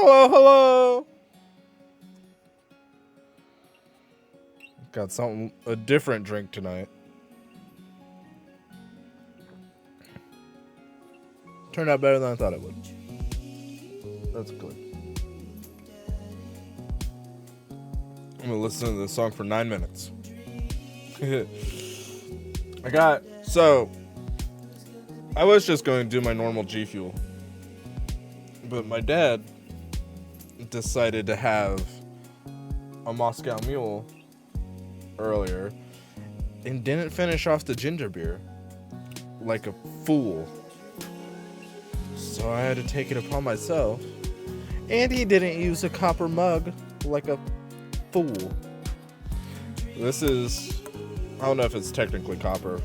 Hello, hello. Got a different drink tonight. Turned out better than I thought it would. That's good. I'm gonna listen to this song for 9 minutes. I was just going to do my normal G Fuel, but my dad decided to have a Moscow Mule earlier and didn't finish off the ginger beer like a fool. So I had to take it upon myself. And he didn't use a copper mug like a fool. This is, I don't know if it's technically copper.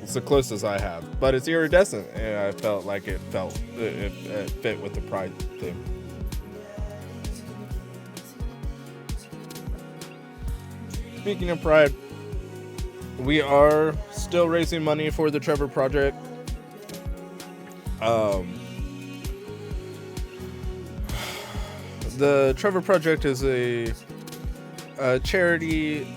It's the closest I have, but it's iridescent, and I felt like it fit with the Pride theme. Speaking of Pride, we are still raising money for the Trevor Project. The Trevor Project is a charity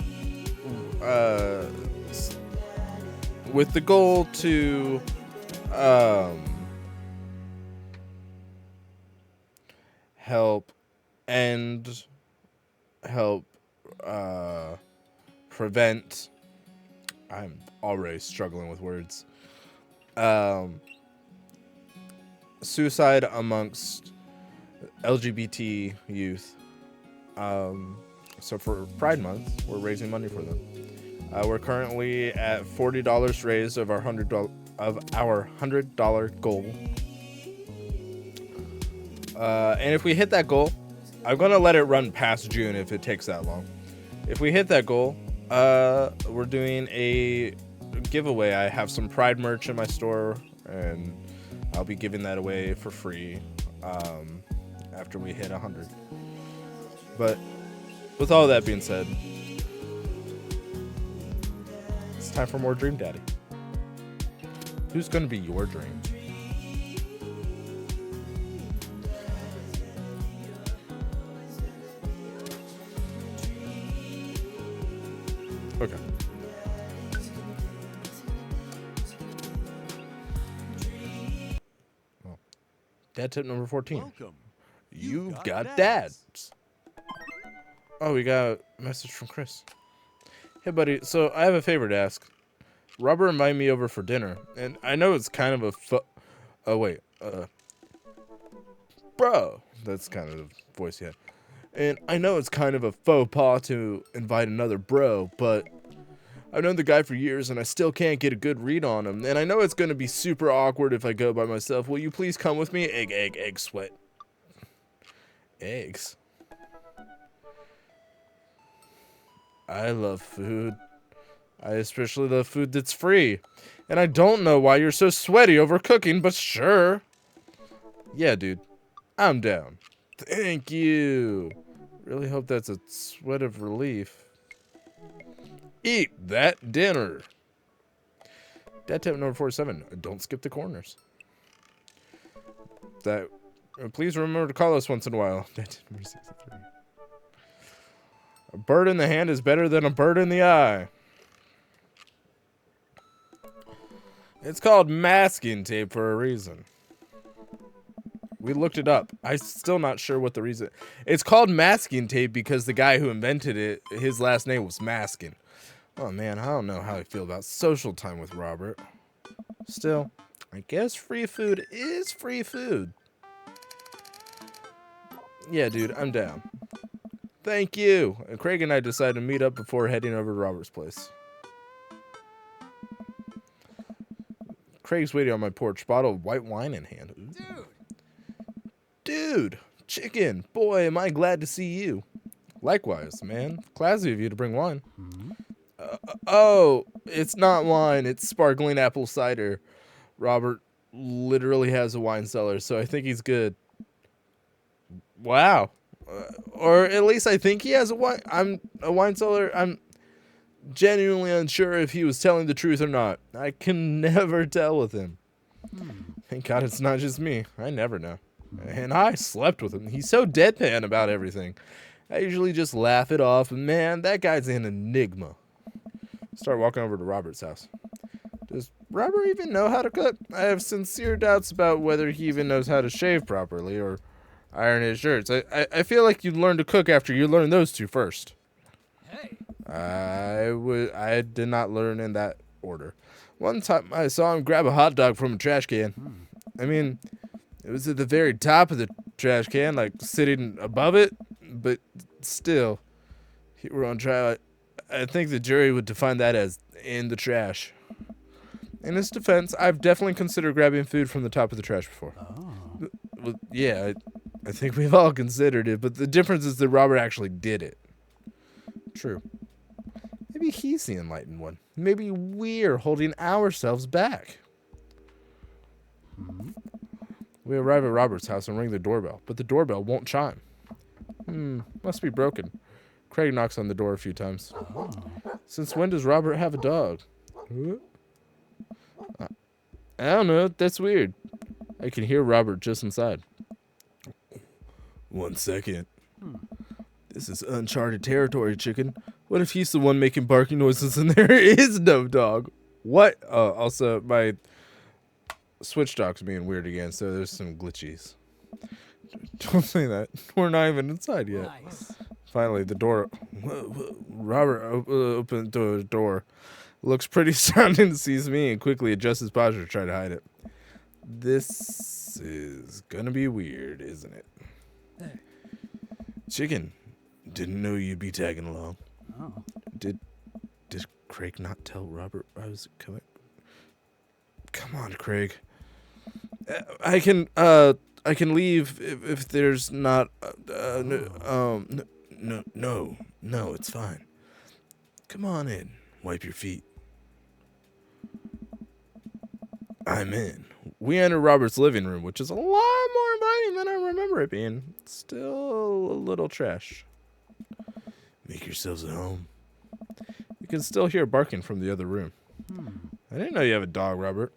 with the goal to help prevent. I'm already struggling with words. Suicide amongst LGBT youth. So for Pride Month, we're raising money for them. We're currently at $40 raised of our $100 goal. And if we hit that goal, I'm gonna let it run past June if it takes that long. If we hit that goal, we're doing a giveaway. I have some Pride merch in my store, and I'll be giving that away for free after we hit 100. But with all that being said, it's time for more Dream Daddy. Who's going to be your dream? Okay. Well, dad tip number 14. Welcome. You've got dads. Oh, we got a message from Chris. Hey, buddy. So I have a favor to ask. Robert invited me over for dinner, and I know it's kind of a bro. That's kind of the voice he had. And I know it's kind of a faux pas to invite another bro, but I've known the guy for years, and I still can't get a good read on him. And I know it's going to be super awkward if I go by myself. Will you please come with me? Egg, sweat. Eggs. I love food. I especially love food that's free. And I don't know why you're so sweaty over cooking, but sure. Yeah, dude. I'm down. Thank you. Really hope that's a sweat of relief. Eat that dinner. Dad tip number 47. Don't skip the corners. Please remember to call us once in a while. Dad tip number 63. A bird in the hand is better than a bird in the eye. It's called masking tape for a reason. We looked it up. I'm still not sure what the reason. It's called masking tape because the guy who invented it, his last name was Maskin. Oh man, I don't know how I feel about social time with Robert. Still, I guess free food is free food. Yeah, dude, I'm down. Thank you. And Craig and I decided to meet up before heading over to Robert's place. Craig's waiting on my porch, bottle of white wine in hand. Ooh. Dude, chicken. Boy, am I glad to see you. Likewise, man. Classy of you to bring wine. Oh, it's not wine. It's sparkling apple cider. Robert literally has a wine cellar, so I think he's good. Wow. Or at least I think he has a wine cellar. I'm genuinely unsure if he was telling the truth or not. I can never tell with him. Thank God it's not just me. I never know. And I slept with him. He's so deadpan about everything. I usually just laugh it off, and man, that guy's an enigma. Start walking over to Robert's house. Does Robert even know how to cook? I have sincere doubts about whether he even knows how to shave properly or iron his shirts. I feel like you learn to cook after you learn those two first. Hey. I did not learn in that order. One time I saw him grab a hot dog from a trash can. I mean, it was at the very top of the trash can, like sitting above it, but still, he were on trial. I think the jury would define that as in the trash. In his defense, I've definitely considered grabbing food from the top of the trash before. Oh. Well, yeah, I think we've all considered it, but the difference is that Robert actually did it. True. Maybe he's the enlightened one. Maybe we're holding ourselves back. We arrive at Robert's house and ring the doorbell, but the doorbell won't chime. Must be broken. Craig knocks on the door a few times. Oh. Since when does Robert have a dog? I don't know. That's weird. I can hear Robert just inside. 1 second. This is uncharted territory, chicken. What if he's the one making barking noises and there is no dog? What? Also, my Switch dock's being weird again, so there's some glitchies. Don't say that. We're not even inside yet. Nice. Finally, the door. Robert opened the door. Looks pretty astounding to sees me and quickly adjusts his posture to try to hide it. This is gonna be weird, isn't it? There. Chicken, didn't know you'd be tagging along. Oh. Did Craig not tell Robert I was coming? Come on, Craig. I can leave if there's not. No, it's fine. Come on in. Wipe your feet. I'm in. We enter Robert's living room, which is a lot more inviting than I remember it being. Still a little trash. Make yourselves at home. You can still hear barking from the other room. I didn't know you have a dog, Robert.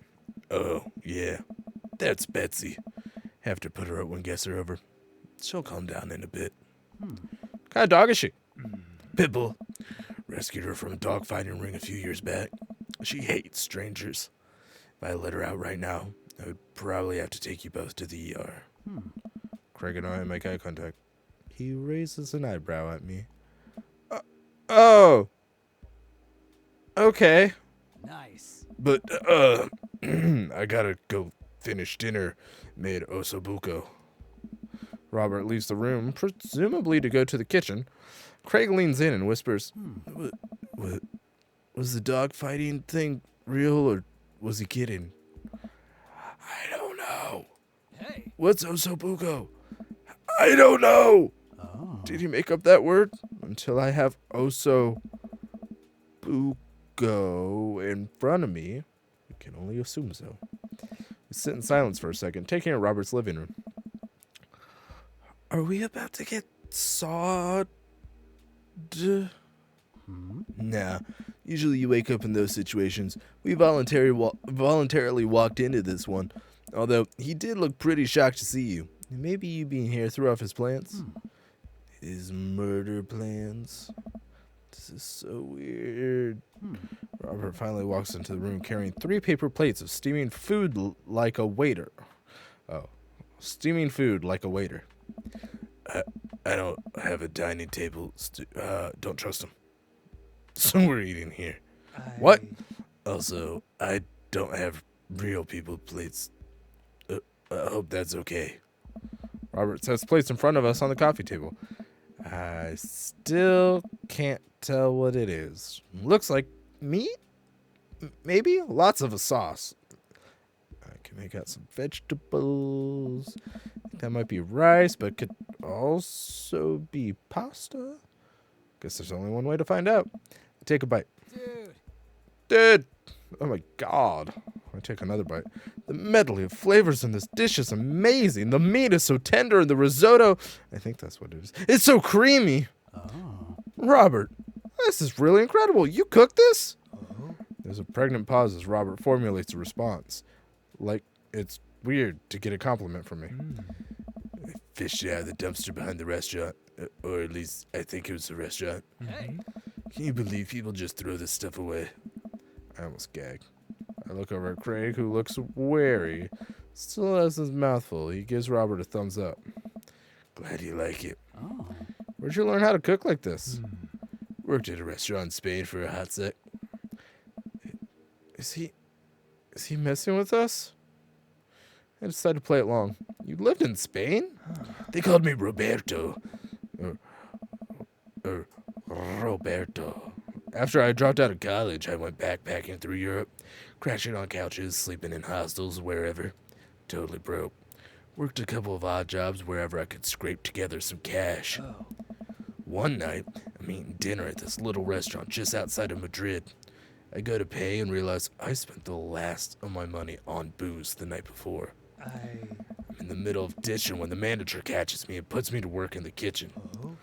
Oh, yeah. That's Betsy. Have to put her up when guests are over. She'll calm down in a bit. What kind of dog is she? Pitbull. Rescued her from a dogfighting ring a few years back. She hates strangers. If I let her out right now, I would probably have to take you both to the ER. Craig and I make eye contact. He raises an eyebrow at me. Oh. Okay. Nice. But, I gotta go finish dinner. Made osobuco. Robert leaves the room, presumably to go to the kitchen. Craig leans in and whispers, What, was the dog fighting thing real or was he kidding? I don't know. Hey. What's osobuco? I don't know. Oh. Did he make up that word? Until I have osobuco in front of me, we can only assume so. We sit in silence for a second, taking in Robert's living room. Are we about to get sawed? Nah. Usually you wake up in those situations. We voluntarily walked into this one. Although, he did look pretty shocked to see you. Maybe you being here threw off his plans? His murder plans? This is so weird. Robert finally walks into the room carrying 3 paper plates of steaming food like a waiter. Oh. Steaming food like a waiter. I don't have a dining table. Don't trust him. So we're eating here. What? Also, I don't have real people plates. I hope that's okay. Robert sets plates in front of us on the coffee table. I still can't tell what it is. Looks like meat? Maybe? Lots of a sauce. I can make out some vegetables. That might be rice, but could also be pasta. Guess there's only one way to find out. Take a bite. Dude! Oh my god. I take another bite. The medley of flavors in this dish is amazing. The meat is so tender and the risotto, I think that's what it is. It's so creamy. Oh. Robert, this is really incredible. You cooked this? Oh. There's a pregnant pause as Robert formulates a response. Like, it's weird to get a compliment from me. fished it out of the dumpster behind the restaurant. Or at least, I think it was the restaurant. Hey. Can you believe people just throw this stuff away? I almost gagged. I look over at Craig, who looks wary. Still has his mouth full. He gives Robert a thumbs up. Glad you like it. Oh. Where'd you learn how to cook like this? Worked at a restaurant in Spain for a hot sec. Is he messing with us? I decided to play it long. You lived in Spain? They called me Roberto. Or Roberto. After I dropped out of college, I went backpacking through Europe, crashing on couches, sleeping in hostels, wherever. Totally broke. Worked a couple of odd jobs wherever I could scrape together some cash. Oh. One night, I'm eating dinner at this little restaurant just outside of Madrid. I go to pay and realize I spent the last of my money on booze the night before. I'm in the middle of ditching when the manager catches me and puts me to work in the kitchen. Oh.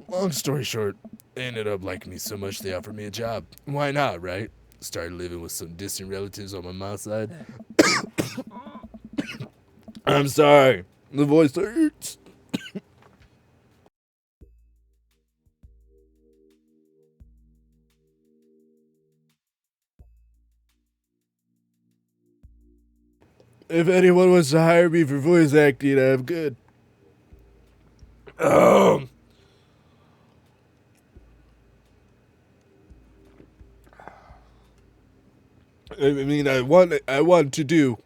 Long story short, they ended up liking me so much they offered me a job. Why not, right? Started living with some distant relatives on my mom's side. I'm sorry. The voice hurts. If anyone wants to hire me for voice acting, I'm good. I mean, I want to do.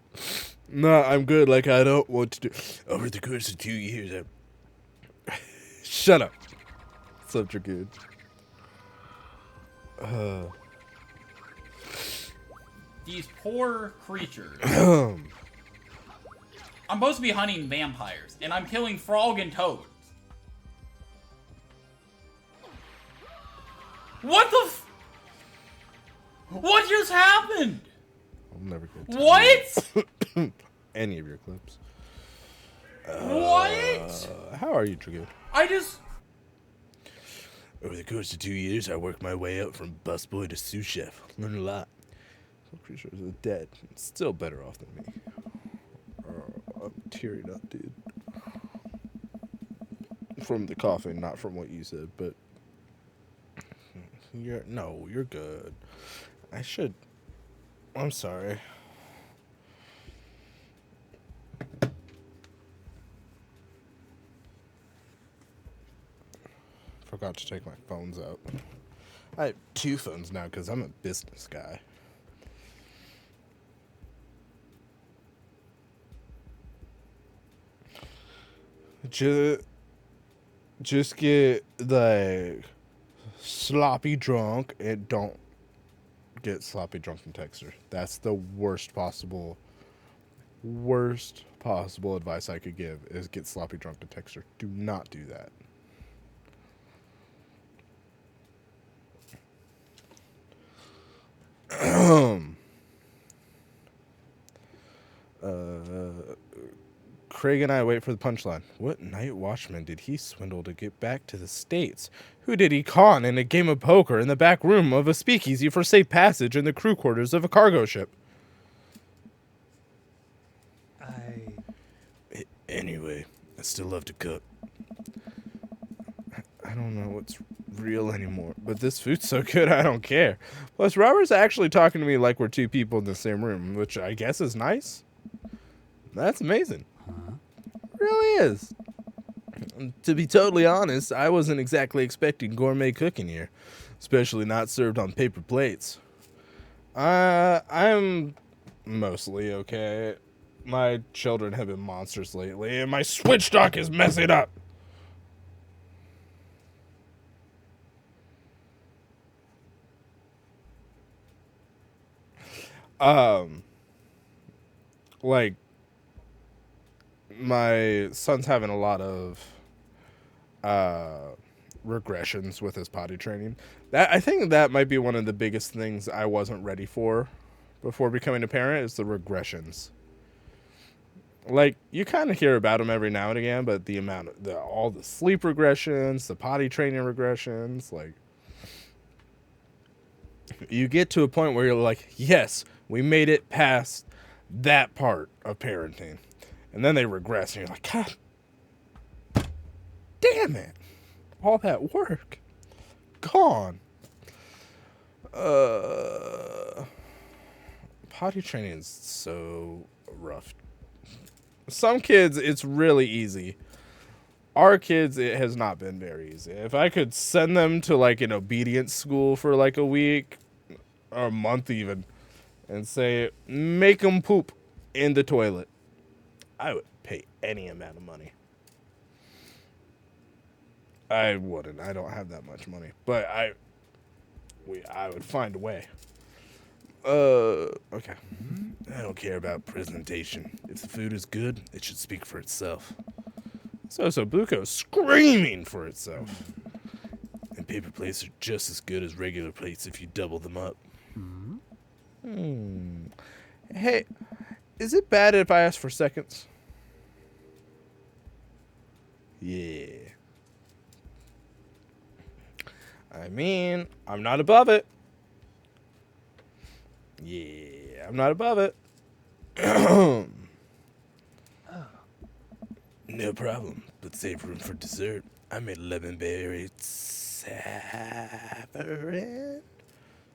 No, I'm good. Like, I don't want to do. Over the course of 2 years, Shut up. Such a good. These poor creatures. I'm supposed to be hunting vampires, and I'm killing frog and toads. What the What just happened? I'll never get to What? any of your clips. What? How are you, Dragoon? I just... Over the course of 2 years, I worked my way up from busboy to sous chef. Learned a lot. Some creatures are dead. Still better off than me. I'm tearing up, dude. From the coughing, not from what you said, but... You're good. I should... I'm sorry. Forgot to take my phones out. I have 2 phones now because I'm a business guy. Just get like sloppy drunk and don't get sloppy drunk and texter. That's the worst possible advice I could give is get sloppy drunk and texter. Do not do that. Craig and I wait for the punchline. What night watchman did he swindle to get back to the States? Who did he con in a game of poker in the back room of a speakeasy for safe passage in the crew quarters of a cargo ship? Anyway, I still love to cook. I don't know what's real anymore, but this food's so good I don't care. Plus, Robert's actually talking to me like we're 2 people in the same room, which I guess is nice. That's amazing. Really is. To be totally honest, I wasn't exactly expecting gourmet cooking here, especially not served on paper plates. I'm mostly okay. My children have been monsters lately, and my Switch dock is messing up. Like, my son's having a lot of regressions with his potty training. I think that might be one of the biggest things I wasn't ready for before becoming a parent is the regressions. Like, you kind of hear about them every now and again, but the amount of all the sleep regressions, the potty training regressions, like, you get to a point where you're like, yes, we made it past that part of parenting. And then they regress, and you're like, God, damn it. All that work. Gone. Potty training is so rough. Some kids, it's really easy. Our kids, it has not been very easy. If I could send them to like an obedience school for like a week or a month even and say, make them poop in the toilet, I would pay any amount of money. I wouldn't. I don't have that much money. But I would find a way. Okay. I don't care about presentation. If the food is good, it should speak for itself. Osobuco screaming for itself. And paper plates are just as good as regular plates if you double them up. Hey, is it bad if I ask for seconds? Yeah. I mean, I'm not above it. Yeah, I'm not above it. No problem, but save room for dessert. I made lemon berry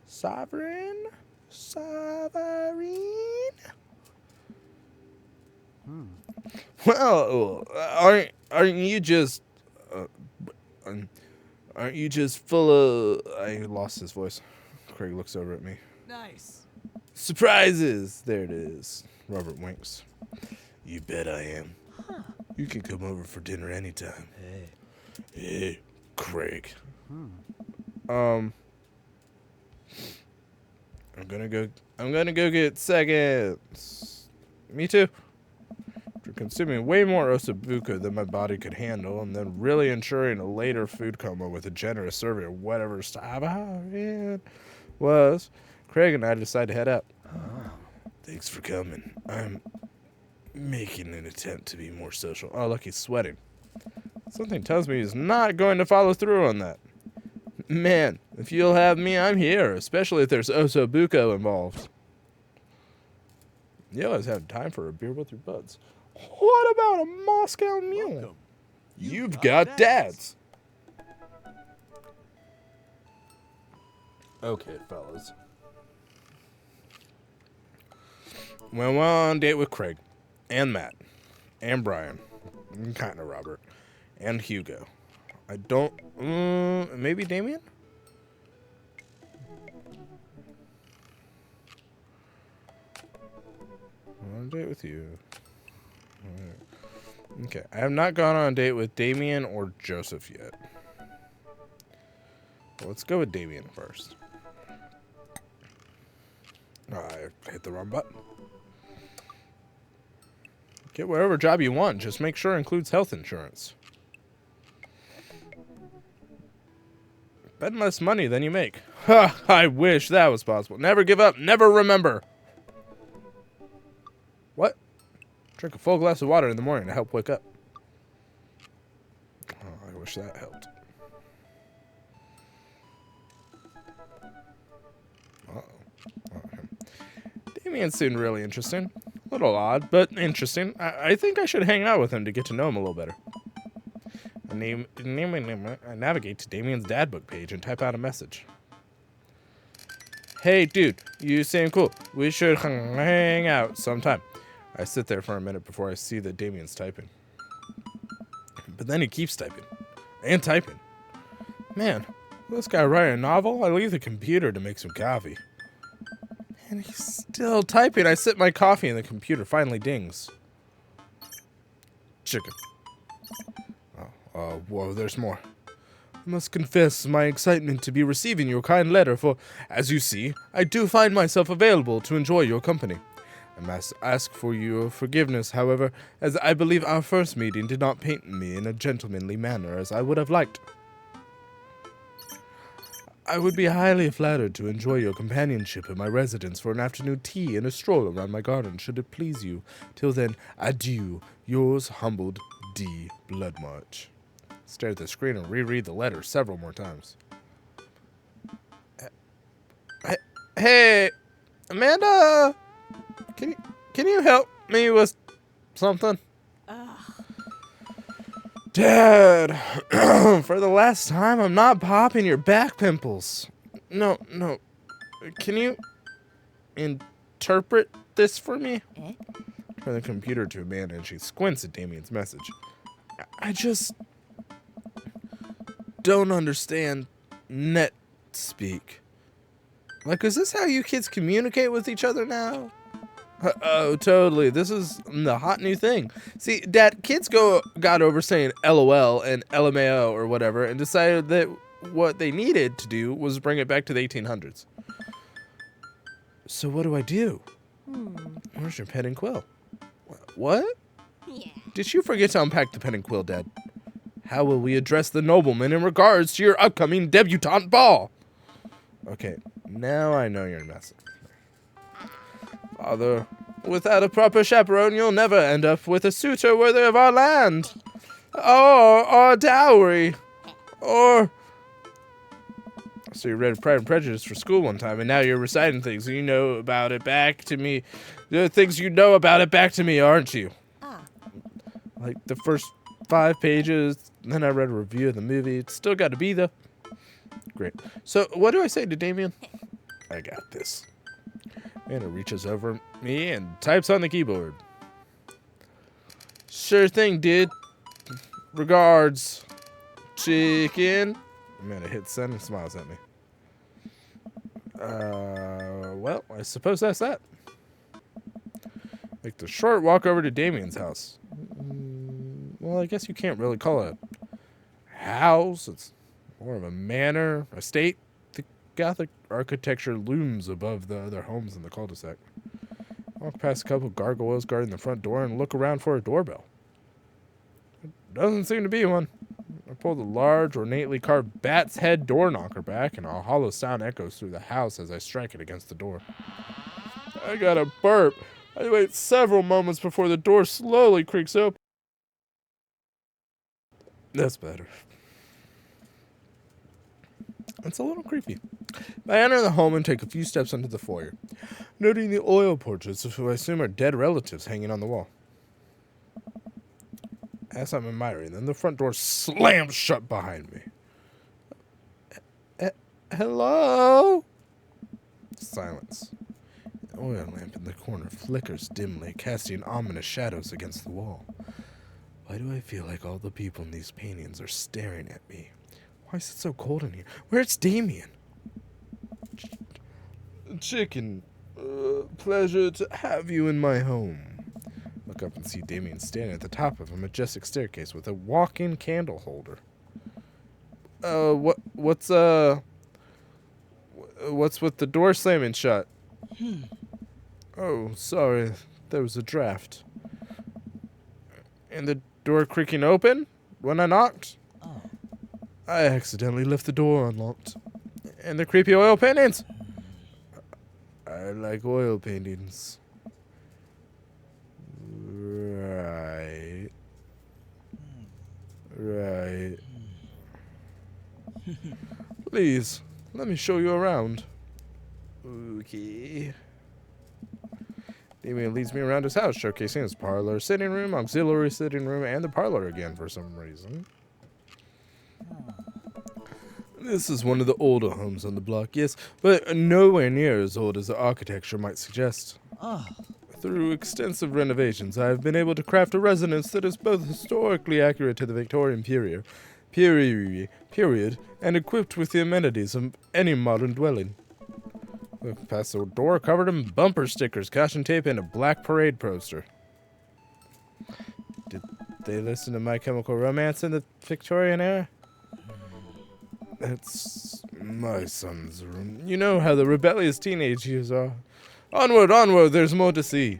sovereign. Well, aren't you just full of? I lost his voice. Craig looks over at me. Nice. Surprises! There it is. Robert winks. You bet I am. You can come over for dinner anytime. Hey, Craig. I'm gonna go get seconds. Me too. After consuming way more osobuco than my body could handle, and then really ensuring a later food coma with a generous serving of whatever it was, Craig and I decided to head out. Thanks for coming. I'm making an attempt to be more social. Oh, look, he's sweating. Something tells me he's not going to follow through on that. Man, if you'll have me, I'm here, especially if there's osobuco involved. You always have time for a beer with your buds. What about a Moscow Mule? Welcome. You've got dads. Okay, fellas. Went on a date with Craig, and Matt, and Brian, and kind of Robert, and Hugo. I don't, maybe Damien? On a date with you. Alright. Okay, I have not gone on a date with Damien or Joseph yet. Well, let's go with Damien first. I hit the wrong button. Get whatever job you want, just make sure it includes health insurance. Spend less money than you make. Ha! I wish that was possible. Never give up, never remember. What? Drink a full glass of water in the morning to help wake up. Oh, I wish that helped. Damien seemed really interesting. A little odd, but interesting. I think I should hang out with him to get to know him a little better. I navigate to Damien's dad book page and type out a message. Hey, dude, you seem cool. We should hang out sometime. I sit there for a minute before I see that Damien's typing. But then he keeps typing. And typing. Man, will this guy write a novel? I leave the computer to make some coffee. And he's still typing. I sip my coffee and the computer finally dings. Chicken. Whoa, there's more. I must confess my excitement to be receiving your kind letter, for, as you see, I do find myself available to enjoy your company. I must ask for your forgiveness, however, as I believe our first meeting did not paint me in a gentlemanly manner as I would have liked. I would be highly flattered to enjoy your companionship at my residence for an afternoon tea and a stroll around my garden, should it please you. Till then, adieu, yours humbled, D. Bloodmarch. Stare at the screen and reread the letter several more times. Hey, Amanda, can you help me with something? Dad, for the last time, I'm not popping your back pimples. No, no. Can you interpret this for me? Turn the computer to Amanda and she squints at Damien's message. I just don't understand net speak. Like, is this how you kids communicate with each other now? Oh, totally. This is the hot new thing. See, Dad, kids got over saying LOL and LMAO or whatever and decided that what they needed to do was bring it back to the 1800s. So what do I do? Where's your pen and quill? What? Yeah. Did you forget to unpack the pen and quill, Dad? How will we address the nobleman in regards to your upcoming debutante ball? Okay, now I know you're messing. Father, without a proper chaperone, you'll never end up with a suitor worthy of our land. Or our dowry. Or... So you read Pride and Prejudice for school one time, and now you're reciting things you know about it back to me. The things you know about it back to me, aren't you? Like the first 5 pages, then I read a review of the movie. It's still got to be though. Great. So what do I say to Damien? I got this. Anna reaches over me and types on the keyboard. Sure thing, dude. Regards, chicken. Amanda hits send and smiles at me. Well, I suppose that's that. Make the short walk over to Damien's house. Well, I guess you can't really call it a house. It's more of a manor, estate. The Gothic architecture looms above the other homes in the cul-de-sac. Walk past a couple of gargoyles guarding the front door and look around for a doorbell. There doesn't seem to be one. I pull the large, ornately carved bat's head door knocker back, and a hollow sound echoes through the house as I strike it against the door. I got a burp. I wait several moments before the door slowly creaks open. That's better. It's a little creepy. I enter the home and take a few steps into the foyer, noting the oil portraits of who I assume are dead relatives hanging on the wall. As I'm admiring them, the front door slams shut behind me. Hello? Silence. The oil lamp in the corner flickers dimly, casting ominous shadows against the wall. Why do I feel like all the people in these paintings are staring at me? Why is it so cold in here? Where's Damien? Chicken, pleasure to have you in my home. Look up and see Damien standing at the top of a majestic staircase with a walk-in candle holder. What's with the door slamming shut? Oh, sorry. There was a draft. And the door creaking open when I knocked? Oh. I accidentally left the door unlocked. And the creepy oil paintings? I like oil paintings. Right. Right. Please, let me show you around. Okay. Damien leads me around his house, showcasing his parlor, sitting room, auxiliary sitting room, and the parlor again for some reason. This is one of the older homes on the block, yes, but nowhere near as old as the architecture might suggest. Oh. Through extensive renovations, I have been able to craft a residence that is both historically accurate to the Victorian period, and equipped with the amenities of any modern dwelling. Look past the door covered in bumper stickers, caution tape, and a black parade poster. Did they listen to My Chemical Romance in the Victorian era? That's my son's room. You know how the rebellious teenage years are. Onward, onward, there's more to see.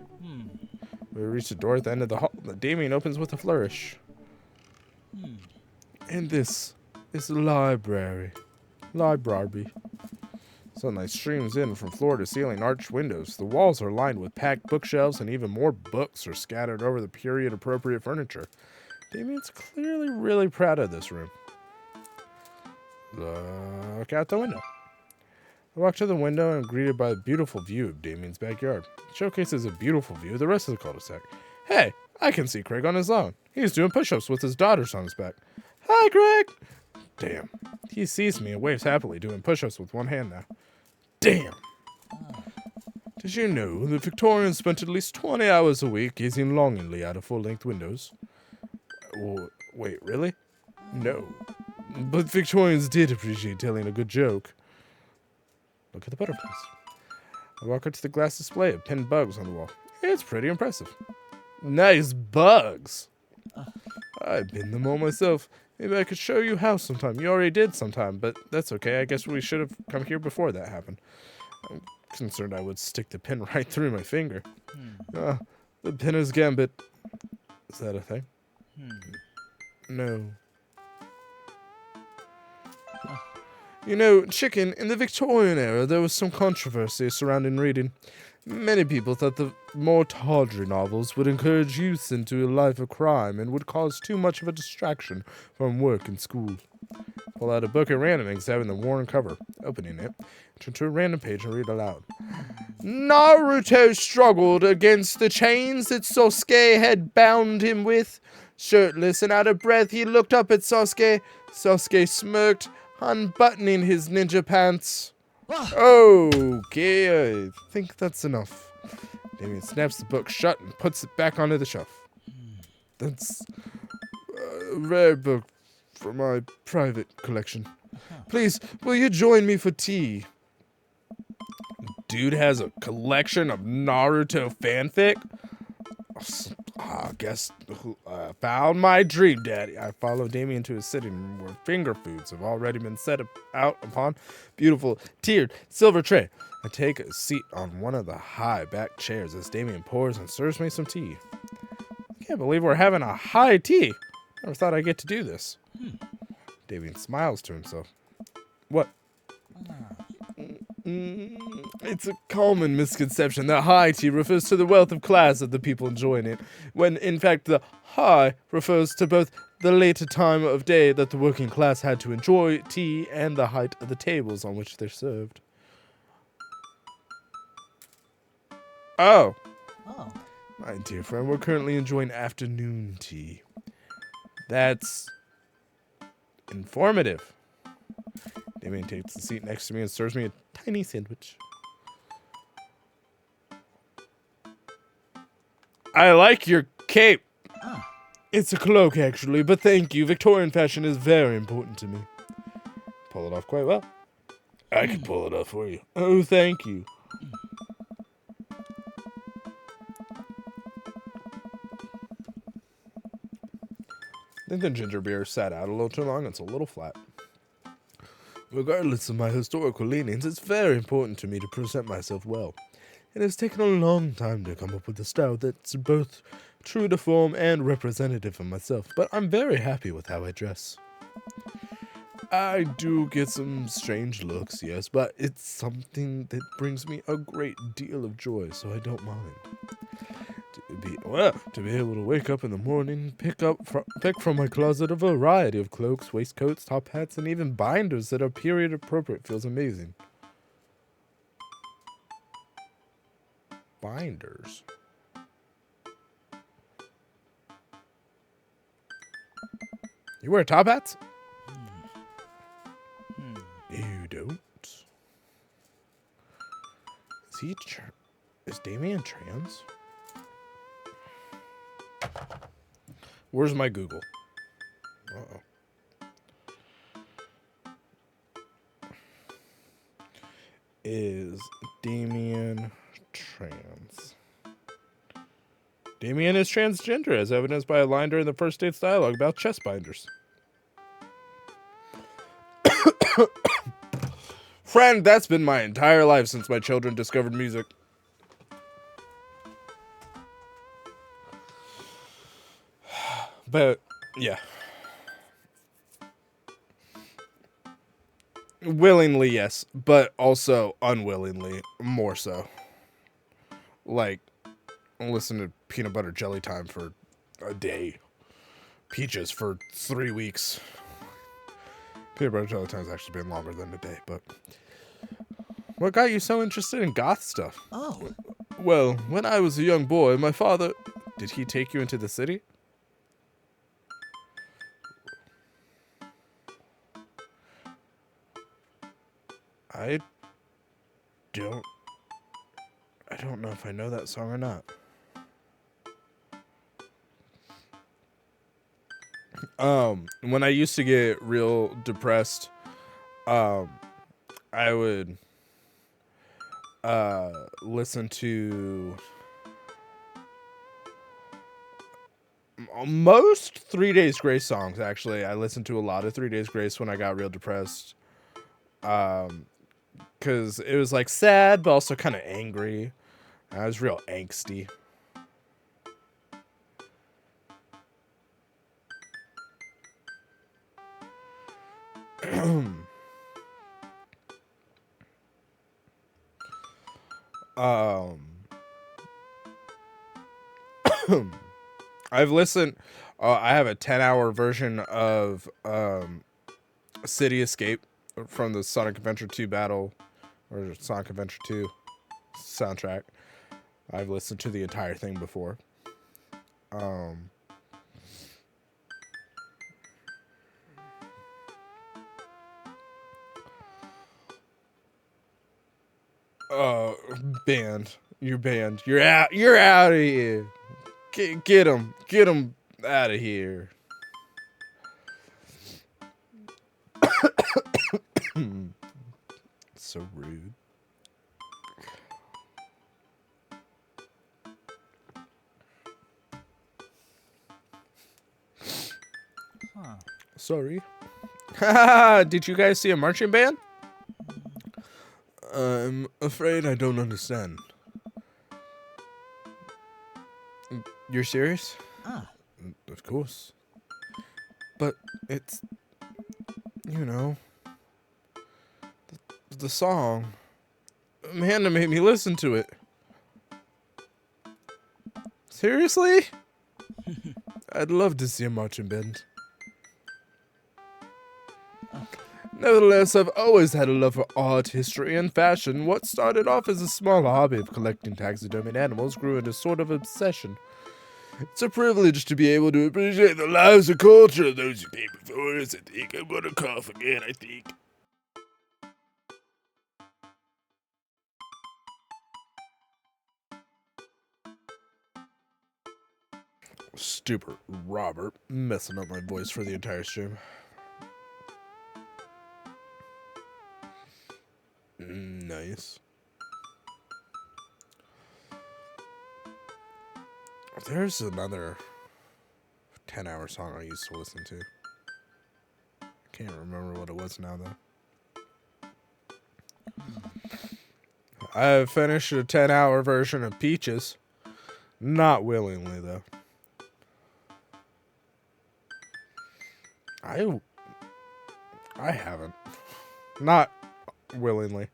We reach the door at the end of the hall that Damien opens with a flourish. And this is the library. Sunlight streams in from floor to ceiling arched windows. The walls are lined with packed bookshelves, and even more books are scattered over the period-appropriate furniture. Damien's clearly really proud of this room. Look out the window. I walk to the window and am greeted by a beautiful view of Damien's backyard. It showcases a beautiful view of the rest of the cul-de-sac. Hey, I can see Craig on his lawn. He's doing push-ups with his daughters on his back. Hi, Greg! Damn. He sees me and waves happily, doing push-ups with one hand now. Damn! Did you know that Victorians spent at least 20 hours a week gazing longingly out of full-length windows? Wait, really? No. But Victorians did appreciate telling a good joke. Look at the butterflies. I walk up to the glass display of pinned bugs on the wall. It's pretty impressive. Nice bugs! I pin them all myself. Maybe I could show you how sometime. You already did sometime, but that's okay. I guess we should have come here before that happened. I'm concerned I would stick the pin right through my finger. The pinner's gambit. Is that a thing? No. You know, Chicken, in the Victorian era, there was some controversy surrounding reading. Many people thought the more tawdry novels would encourage youth into a life of crime and would cause too much of a distraction from work and school. Pull out a book at random, examine the worn cover, opening it, turn to a random page and read aloud. Naruto struggled against the chains that Sasuke had bound him with. Shirtless and out of breath, he looked up at Sasuke. Sasuke smirked, unbuttoning his ninja pants. Okay, I think that's enough. Damien snaps the book shut and puts it back onto the shelf. That's a rare book for my private collection. Please, will you join me for tea? Dude has a collection of Naruto fanfic? I guess I found my dream, Daddy. I follow Damien to his sitting room where finger foods have already been set out upon beautiful tiered silver tray. I take a seat on one of the high back chairs as Damien pours and serves me some tea. I can't believe we're having a high tea. Never thought I'd get to do this. Damien smiles to himself. What? It's a common misconception that high tea refers to the wealth of class of the people enjoying it, when in fact the high refers to both the later time of day that the working class had to enjoy tea and the height of the tables on which they're served. Oh. My dear friend, we're currently enjoying afternoon tea. That's informative. Damien takes the seat next to me and serves me a tiny sandwich. I like your cape. It's a cloak, actually, but thank you. Victorian fashion is very important to me. Pull it off quite well. I can pull it off for you. Oh, thank you. I think the ginger beer sat out a little too long. It's a little flat. Regardless of my historical leanings, it's very important to me to present myself well. It has taken a long time to come up with a style that's both true to form and representative of myself, but I'm very happy with how I dress. I do get some strange looks, yes, but it's something that brings me a great deal of joy, so I don't mind. To be able to wake up in the morning, pick from my closet a variety of cloaks, waistcoats, top hats, and even binders that are period appropriate feels amazing. Binders. You wear top hats? You don't. Is Damien trans? Where's my Google? Is Damien trans? Damien is transgender, as evidenced by a line during the first date's dialogue about chest binders. Friend, that's been my entire life since my children discovered music. But, yeah. Willingly, yes, but also unwillingly, more so. Like, listen to Peanut Butter Jelly Time for a day. Peaches for 3 weeks. Peanut Butter Jelly Time's actually been longer than a day, but... What got you so interested in goth stuff? Oh. Well, when I was a young boy, my father... Did he take you into the city? I don't know if I know that song or not. When I used to get real depressed, I would listen to most 3 Days Grace songs. Actually, I listened to a lot of 3 Days Grace when I got real depressed. Because it was like sad, but also kind of angry. I was real angsty. I've listened. I have a 10-hour version of City Escape from the Sonic Adventure 2 battle, or Sonic Adventure 2 soundtrack. I've listened to the entire thing before. Banned. You're banned. You're out. You're out of here. Get him. Get him out of here. So rude. Huh. Sorry. Did you guys see a marching band? I'm afraid I don't understand. You're serious? Ah. Of course. But it's, you know, the song. Amanda made me listen to it. Seriously? I'd love to see a marching band. Nevertheless, I've always had a love for art, history, and fashion. What started off as a small hobby of collecting taxidermied animals grew into a sort of obsession. It's a privilege to be able to appreciate the lives and culture of those who came before us. I think I'm gonna cough again, I think. Stupid Robert, messing up my voice for the entire stream. Nice. There's another 10-hour song I used to listen to. I can't remember what it was now, though. I finished a 10-hour version of Peaches. Not willingly, though. I haven't. Not willingly.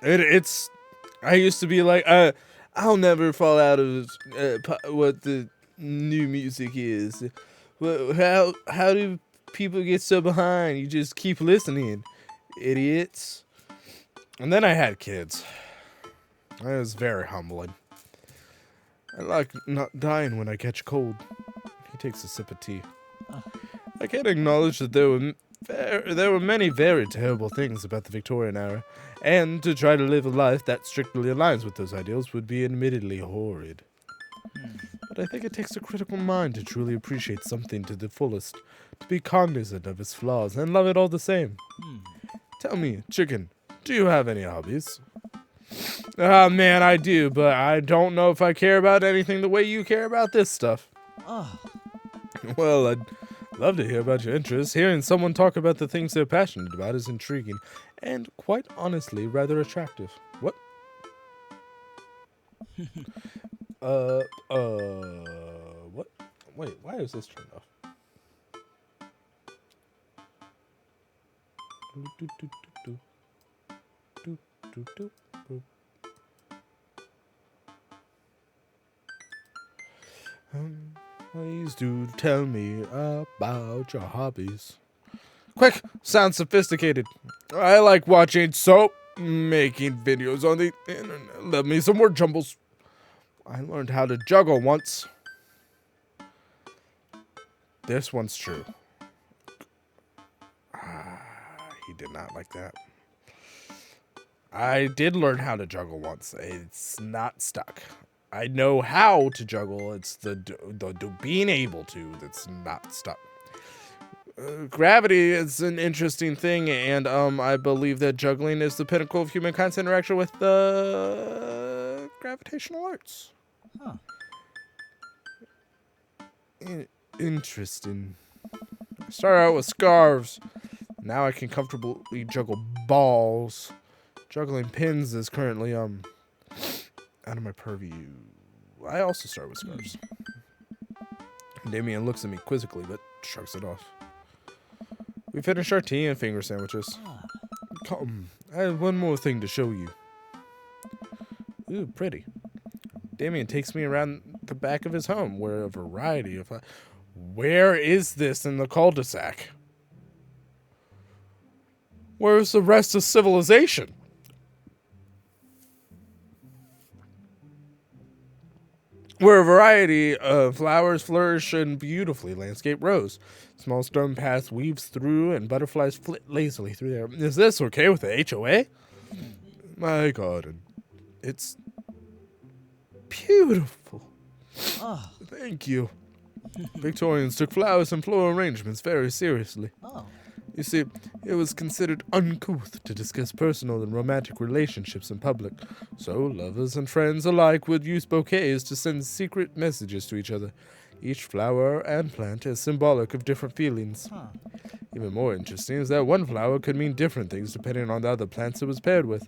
It's... I used to be like, I'll never fall out of what the new music is. Well, how do people get so behind? You just keep listening, idiots. And then I had kids. It was very humbling. I like not dying when I catch a cold. He takes a sip of tea. I can acknowledge that there were many very terrible things about the Victorian era, and to try to live a life that strictly aligns with those ideals would be admittedly horrid. But I think it takes a critical mind to truly appreciate something to the fullest, to be cognizant of its flaws and love it all the same. Tell me, chicken, do you have any hobbies? Man, I do, but I don't know if I care about anything the way you care about this stuff. Oh. Well, I'd love to hear about your interests. Hearing someone talk about the things they're passionate about is intriguing and, quite honestly, rather attractive. What? What? Wait, why is this turned off? Please do tell me about your hobbies. Quick! Sounds sophisticated. I like watching soap making videos on the internet. Love me some word jumbles. I learned how to juggle once. This one's true. he did not like that. I did learn how to juggle once. It's not stuck. I know how to juggle. It's the being able to that's not stuck. Gravity is an interesting thing, and I believe that juggling is the pinnacle of humankind's interaction with the gravitational arts. Huh. Interesting. I started out with scarves. Now I can comfortably juggle balls. Juggling pins is currently out of my purview. I also start with scarves. Damien looks at me quizzically, but shrugs it off. We finished our tea and finger sandwiches. Come, I have one more thing to show you. Ooh, pretty. Damien takes me around the back of his home, where a variety of... Where is this in the cul-de-sac? Where's the rest of civilization? Where a variety of flowers flourish and beautifully landscape rows. Small stone paths weaves through and butterflies flit lazily through there. Is this okay with the HOA? My garden. It's beautiful. Oh. Thank you. Victorians took flowers and floral arrangements very seriously. Oh. You see, it was considered uncouth to discuss personal and romantic relationships in public, so lovers and friends alike would use bouquets to send secret messages to each other. Each flower and plant is symbolic of different feelings. Huh. Even more interesting is that one flower could mean different things depending on the other plants it was paired with.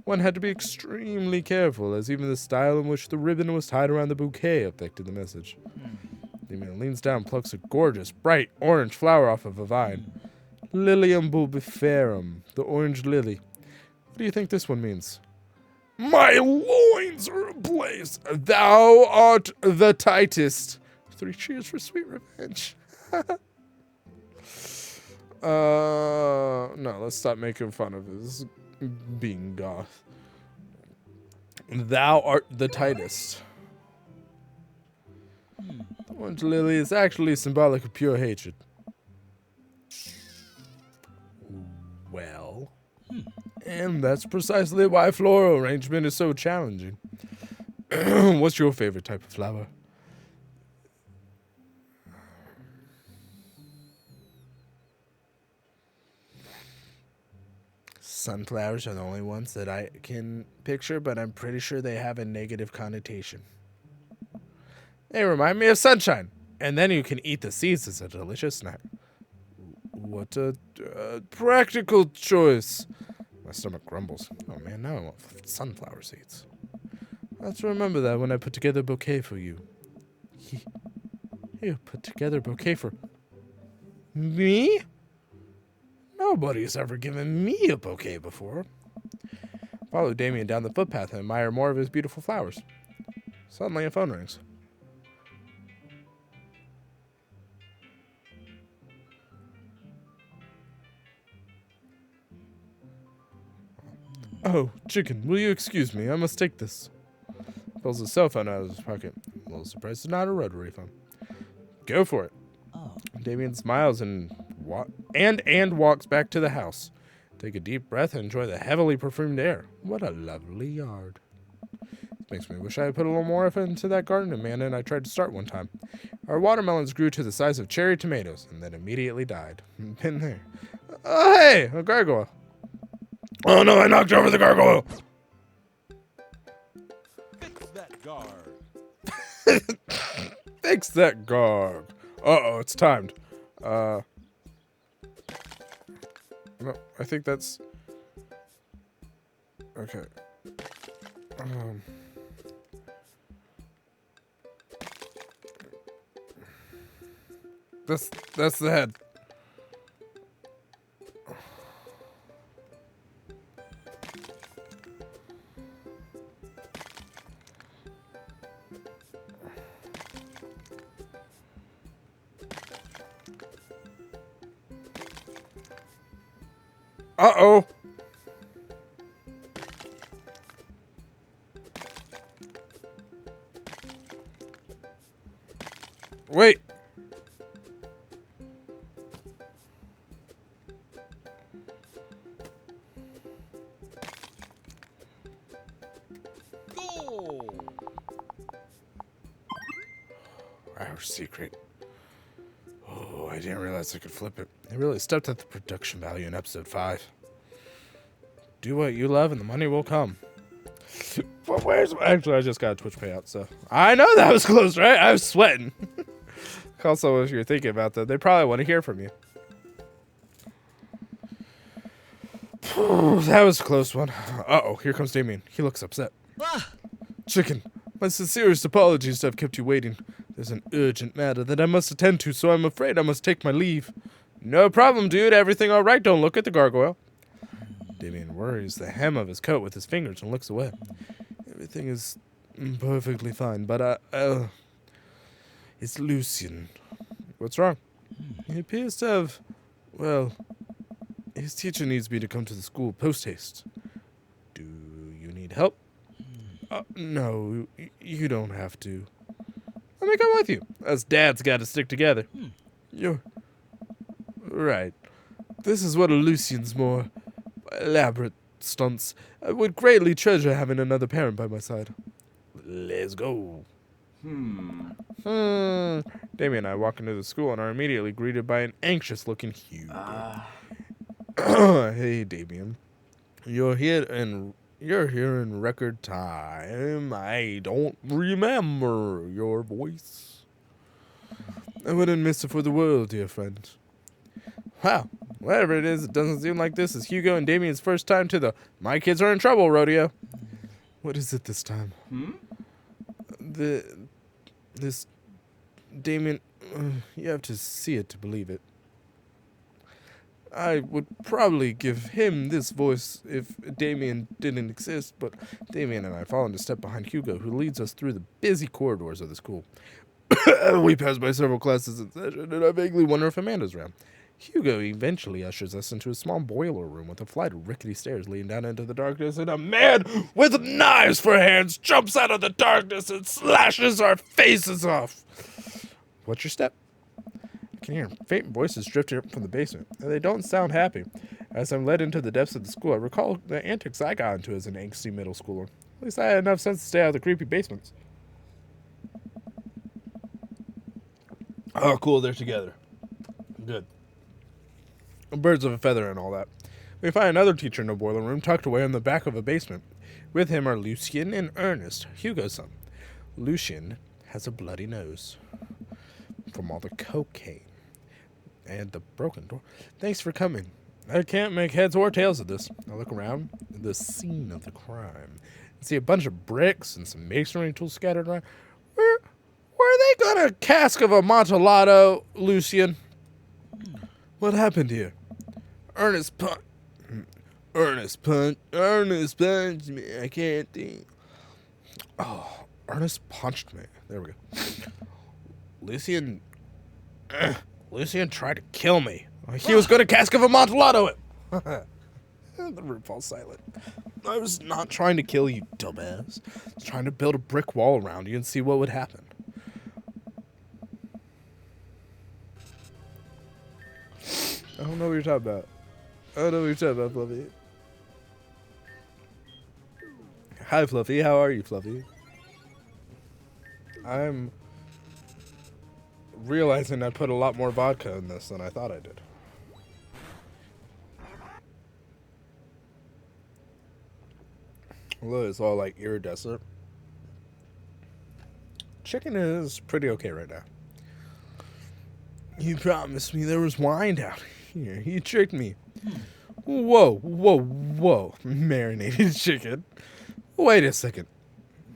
One had to be extremely careful, as even the style in which the ribbon was tied around the bouquet affected the message. Damien leans down and plucks a gorgeous, bright orange flower off of a vine. Lilium bulbiferum, the orange lily. What do you think this one means? My loins are ablaze. Thou art the tightest. 3 cheers for sweet revenge. No, let's stop making fun of his being goth. Thou art the tightest. The orange lily is actually symbolic of pure hatred. Well, and that's precisely why floral arrangement is so challenging. What's your favorite type of flower? Sunflowers are the only ones that I can picture, but I'm pretty sure they have a negative connotation. They remind me of sunshine, and then you can eat the seeds as a delicious snack. What a practical choice. My stomach grumbles. Oh man, now I want sunflower seeds. Let's remember that when I put together a bouquet for you. You put together a bouquet for me? Nobody's ever given me a bouquet before. Follow Damien down the footpath and admire more of his beautiful flowers. Suddenly a phone rings. Oh, chicken, will you excuse me? I must take this. Pulls his cell phone out of his pocket. A little surprised it's not a rotary phone. Go for it. Oh. Damien smiles and walks back to the house. Take a deep breath and enjoy the heavily perfumed air. What a lovely yard. This makes me wish I had put a little more effort into that garden Amanda I tried to start one time. Our watermelons grew to the size of cherry tomatoes and then immediately died. Been there. Oh, hey, a gargoyle. Oh no, I knocked over the gargoyle. Fix that guard. Fix that garg. Uh-oh, it's timed. No, I think that's... Okay. That's the head. Uh-oh. Wait. Our secret. Oh, I didn't realize I could flip it. They really stepped up the production value in episode 5. Do what you love and the money will come. But actually, I just got a Twitch payout, so I know that was close, right? I was sweating. Also, if you're thinking about that, they probably want to hear from you. That was a close one. Uh-oh, here comes Damien. He looks upset. Chicken, my sincerest apologies to have kept you waiting. There's an urgent matter that I must attend to, so I'm afraid I must take my leave. No problem, dude. Everything all right? Don't look at the gargoyle. Damien worries the hem of his coat with his fingers and looks away. Everything is perfectly fine, but it's Lucian. What's wrong? He appears to have, well, his teacher needs me to come to the school post-haste. Do you need help? No, you don't have to. Let me come with you. Us dads got to stick together. You're right. This is one of Lucian's more elaborate stunts. I would greatly treasure having another parent by my side. Let's go. Damien and I walk into the school and are immediately greeted by an anxious-looking Hugo. Hey, Damien. You're here in record time. I don't remember your voice. I wouldn't miss it for the world, dear friend. Wow, whatever it is, it doesn't seem like this is Hugo and Damien's first time to the My Kids Are in Trouble rodeo. What is it this time? This Damien, you have to see it to believe it. I would probably give him this voice if Damien didn't exist, but Damien and I fall into step behind Hugo, who leads us through the busy corridors of the school. We pass by several classes in session, and I vaguely wonder if Amanda's around. Hugo eventually ushers us into a small boiler room with a flight of rickety stairs leading down into the darkness, and a man with knives for hands jumps out of the darkness and slashes our faces off. What's your step? I can hear faint voices drifting up from the basement, and they don't sound happy. As I'm led into the depths of the school, I recall the antics I got into as an angsty middle schooler. At least I had enough sense to stay out of the creepy basements. Oh, cool, they're together. Good. Birds of a feather and all that. We find another teacher in a boiler room tucked away in the back of a basement. With him are Lucian and Ernest, Hugo's son. Lucian has a bloody nose from all the cocaine and the broken door. Thanks for coming. I can't make heads or tails of this. I look around the scene of the crime. I see a bunch of bricks and some masonry tools scattered around. Where they got a cask of Amontillado, Lucian? What happened here? Ernest punched me. I can't think. Oh, Ernest punched me. There we go. Lucian tried to kill me. He was going to cask of Amontillado it. The room falls silent. I was not trying to kill you, dumbass. I was trying to build a brick wall around you and see what would happen. I don't know what you're talking about. Fluffy. Hi, Fluffy. How are you, Fluffy? I'm realizing I put a lot more vodka in this than I thought I did. Although it's all like iridescent. Chicken is pretty okay right now. You promised me there was wine down here. You tricked me. Whoa. Marinated chicken. Wait a second.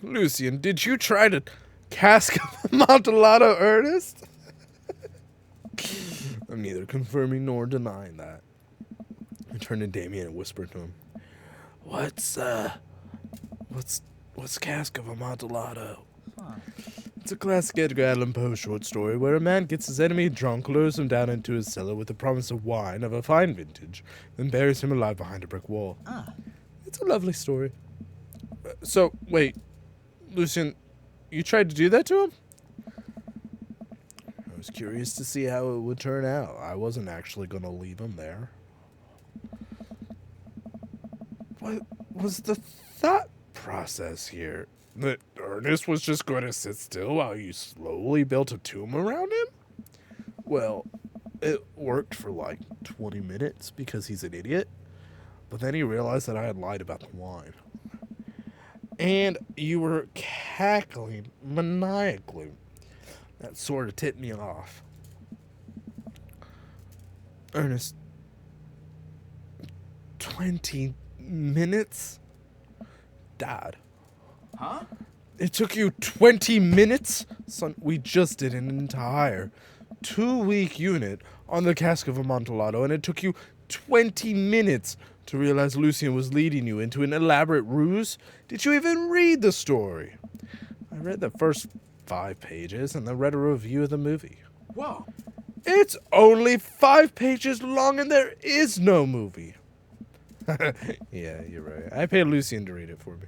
Lucian, did you try to cask of Amontillado, Ernest? I'm neither confirming nor denying that. I turned to Damien and whispered to him, What's cask of Amontillado? It's a classic Edgar Allan Poe short story where a man gets his enemy drunk, lures him down into his cellar with the promise of wine of a fine vintage, then buries him alive behind a brick wall. It's a lovely story. So, wait, Lucian, you tried to do that to him? I was curious to see how it would turn out. I wasn't actually going to leave him there. What was the thought process here, that Ernest was just going to sit still while you slowly built a tomb around him? Well, it worked for like 20 minutes because he's an idiot. But then he realized that I had lied about the wine. And you were cackling maniacally. That sort of tipped me off. Ernest, 20 minutes? Dad. Huh? It took you 20 minutes? Son, we just did an entire 2-week unit on the Cask of Amontillado, and it took you 20 minutes to realize Lucian was leading you into an elaborate ruse? Did you even read the story? I read the first 5 pages and then read a review of the movie. Whoa. It's only 5 pages long and there is no movie. Yeah, you're right. I paid Lucian to read it for me.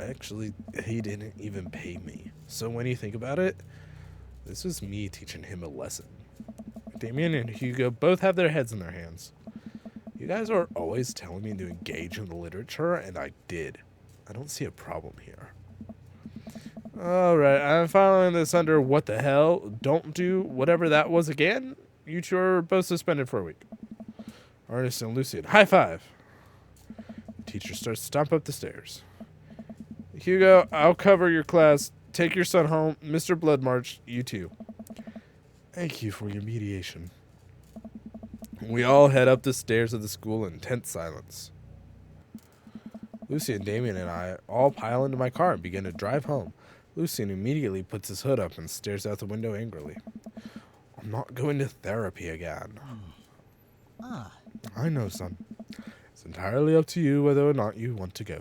Actually, he didn't even pay me. So when you think about it, this was me teaching him a lesson. Damien and Hugo both have their heads in their hands. You guys are always telling me to engage in the literature, and I did. I don't see a problem here. Alright, I'm filing this under what the hell. Don't do whatever that was again. You two are both suspended for a week. Ernest and Lucian, high five. Teacher starts to stomp up the stairs. Hugo, I'll cover your class. Take your son home. Mr. Bloodmarch, you too. Thank you for your mediation. We all head up the stairs of the school in tense silence. Lucian, Damien, and I all pile into my car and begin to drive home. Lucian immediately puts his hood up and stares out the window angrily. I'm not going to therapy again. I know, son. It's entirely up to you whether or not you want to go.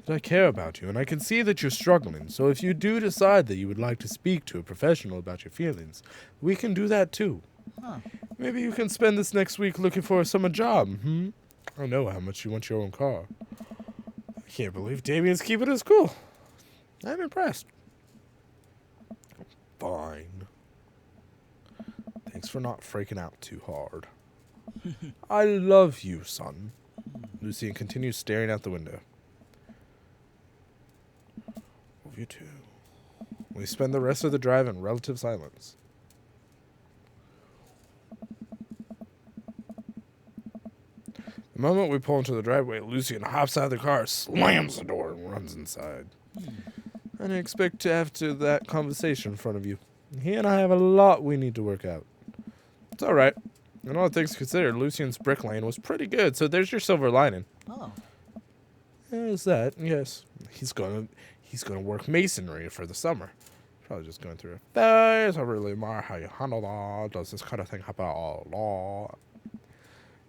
But I care about you, and I can see that you're struggling, so if you do decide that you would like to speak to a professional about your feelings, we can do that too. Maybe you can spend this next week looking for a summer job, I know how much you want your own car. I can't believe Damien's keeping his cool. I'm impressed. Fine. Thanks for not freaking out too hard. I love you, son. Lucian continues staring out the window. Love you too. We spend the rest of the drive in relative silence. The moment we pull into the driveway, Lucian hops out of the car, slams the door, and runs inside. I didn't expect to have that conversation in front of you. He and I have a lot we need to work out. It's all right. And all things considered, Lucian's brick lane was pretty good, so there's your silver lining. Oh. There's that, yes. He's gonna work masonry for the summer. Probably just going through a phase. I really admire how you handle that. Does this kind of thing happen a lot?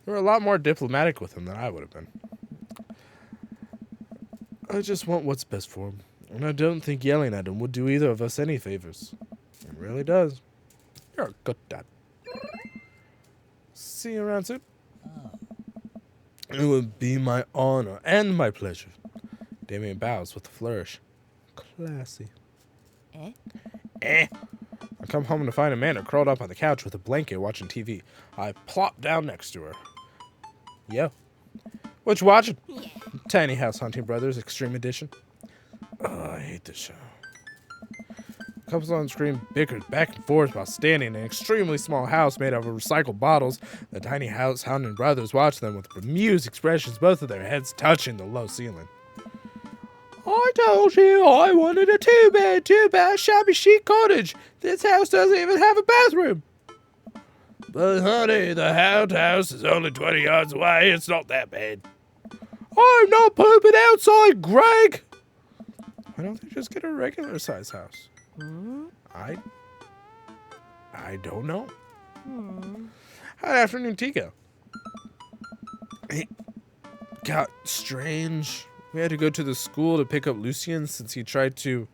You were a lot more diplomatic with him than I would have been. I just want what's best for him. And I don't think yelling at him would do either of us any favors. It really does. You're a good dad. See you around soon. It would be my honor and my pleasure. Damien bows with a flourish. Classy. I come home to find Amanda curled up on the couch with a blanket watching TV. I plop down next to her. Yo. What you watching? Tiny House Hunting Brothers Extreme Edition. Oh, I hate this show. Couples on screen bickered back and forth while standing in an extremely small house made out of recycled bottles. The Tiny House Hunting Brothers watched them with bemused expressions, both of their heads touching the low ceiling. I told you I wanted a two-bed, shabby chic cottage. This house doesn't even have a bathroom. But honey, the outhouse is only 20 yards away. It's not that bad. I'm not pooping outside, Greg. Why don't they just get a regular size house? I don't know. Hi, afternoon, Tico. It got strange. We had to go to the school to pick up Lucian since he tried to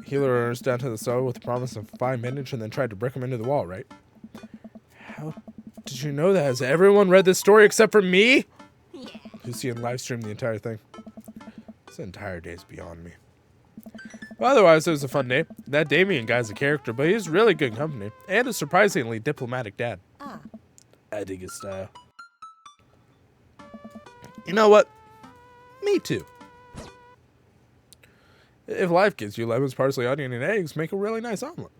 heal our Ernest down to the cellar with the promise of 5 minutes and then tried to brick him into the wall, right? How did you know that? Has everyone read this story except for me? Lucian live streamed the entire thing. This entire day is beyond me. But otherwise, it was a fun day. That Damien guy's a character, but he's really good company. And a surprisingly diplomatic dad. I dig his style. You know what? Me too. If life gives you lemons, parsley, onion, and eggs, make a really nice omelet.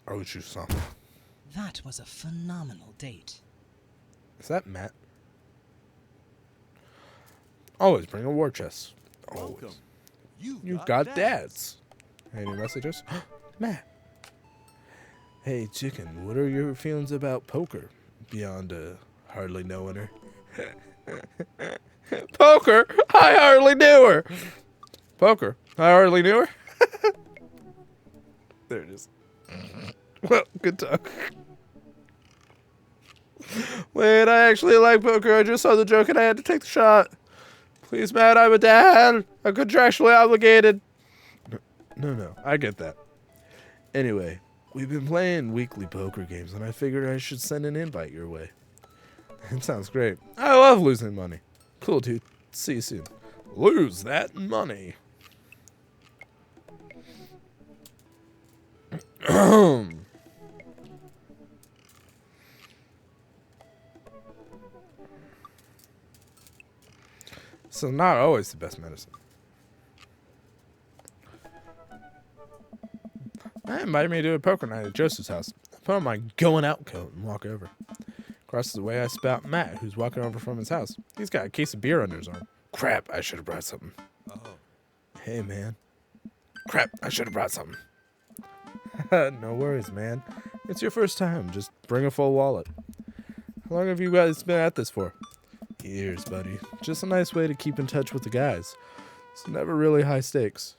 I'll choose some. That was a phenomenal date. Is that Matt? Always bring a war chest. Always. Welcome. You've got dads. Any messages? Matt. Hey, chicken, what are your feelings about poker? Beyond hardly knowing her. Poker? I hardly knew her. Poker? I hardly knew her. There it is. Well, good talk. Wait, I actually like poker. I just saw the joke and I had to take the shot. Please, Matt, I'm a dad. I'm contractually obligated. No, I get that. Anyway, we've been playing weekly poker games, and I figured I should send an invite your way. It sounds great. I love losing money. Cool, dude. See you soon. Lose that money. So not always the best medicine. Matt invited me to a poker night at Joseph's house. I put on my going out coat and walk over. Across the way, I spot Matt, who's walking over from his house. He's got a case of beer under his arm. Crap, I should have brought something. Oh. Hey, man. Crap, I should have brought something. No worries, man. It's your first time. Just bring a full wallet. How long have you guys been at this for? Years, buddy. Just a nice way to keep in touch with the guys. It's never really high stakes.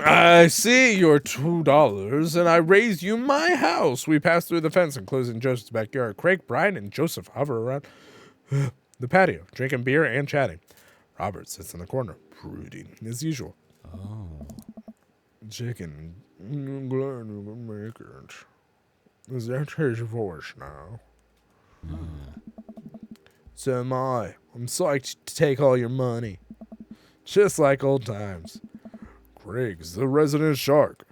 I see your $2, and I raise you my house. We pass through the fence and close in Joseph's backyard. Craig, Brian, and Joseph hover around the patio, drinking beer and chatting. Robert sits in the corner, brooding as usual. Oh. Chicken, I'm glad you can make it. Is that his voice now? So am I. I'm psyched to take all your money. Just like old times. Craig's the resident shark.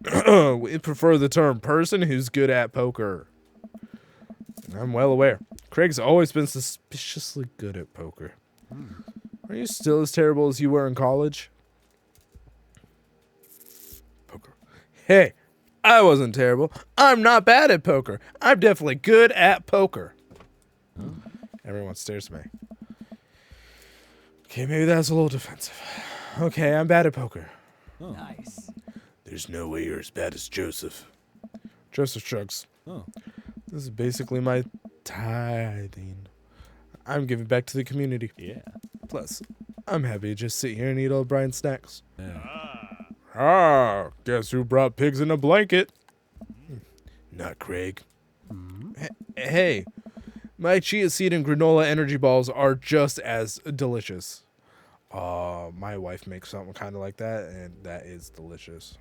We prefer the term person who's good at poker. I'm well aware. Craig's always been suspiciously good at poker. Are you still as terrible as you were in college? Poker. Hey, I wasn't terrible. I'm not bad at poker. I'm definitely good at poker. Everyone stares at me. Okay, maybe that's a little defensive. Okay, I'm bad at poker. Nice. There's no way you're as bad as Joseph. Joseph shrugs. Oh. This is basically my tithing. I'm giving back to the community. Yeah. Plus, I'm happy to just sit here and eat old Brian's snacks. Yeah. Ah, guess who brought pigs in a blanket? Not Craig. Hey, my chia seed and granola energy balls are just as delicious. My wife makes something kind of like that, and that is delicious.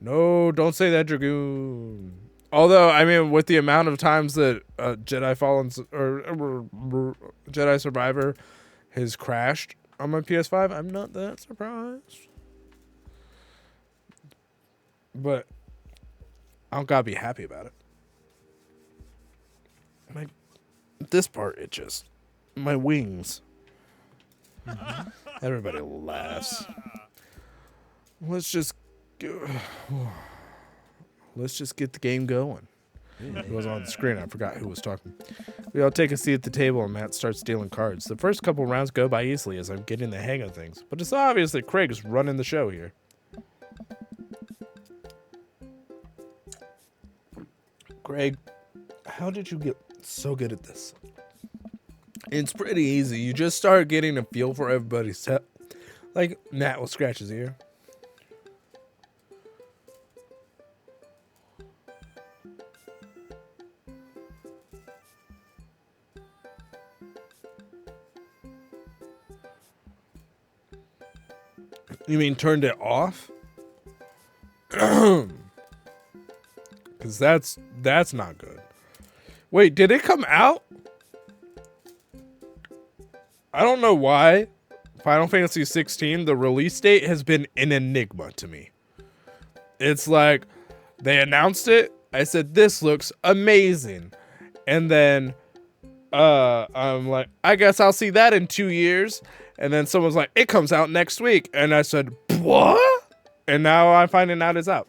No, don't say that, Dragoon. Although, I mean, with the amount of times that Jedi Jedi Survivor has crashed on my PS5, I'm not that surprised. But I don't gotta be happy about it. This part itches. My wings. Everybody laughs. Let's just go. Let's just get the game going. It was on the screen. I forgot who was talking. We all take a seat at the table and Matt starts dealing cards. The first couple rounds go by easily as I'm getting the hang of things, but it's obvious that Craig's running the show here. Craig, how did you get so good at this? It's pretty easy. You just start getting a feel for everybody's set. Like, Matt will scratch his ear. You mean turned it off? Because that's not good. Wait, did it come out? I don't know why Final Fantasy 16, the release date has been an enigma to me. It's like, They announced it. I said, this looks amazing. And then I'm like, I guess I'll see that in 2 years. And then someone's like, it comes out next week. And I said, what? And now I'm finding out it's out.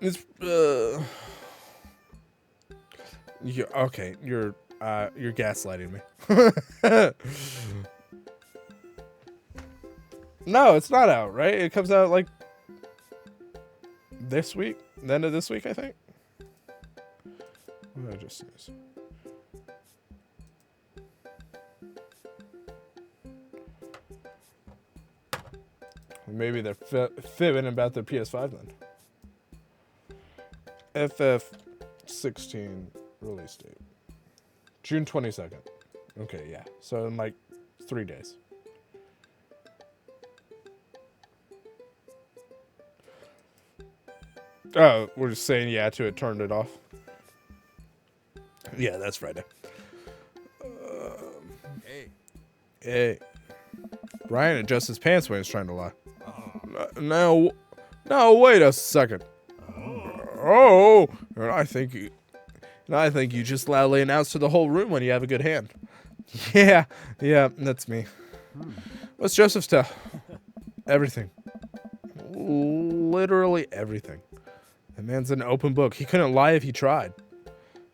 It's okay. You're gaslighting me. No, it's not out, right? It comes out like this week, the end of this week, I think. What did I just sneeze? Maybe they're fibbing about their PS5 then. FF16 release date. June 22nd. Okay, yeah. So in like 3 days. Oh, we're just saying yeah to it, turned it off. Yeah, that's Friday. Hey. Brian adjusts his pants when he's trying to lie. No, wait a second. Oh, and I think you just loudly announced to the whole room when you have a good hand. Yeah, that's me. What's Joseph's tell? Everything. Literally everything. The man's an open book. He couldn't lie if he tried.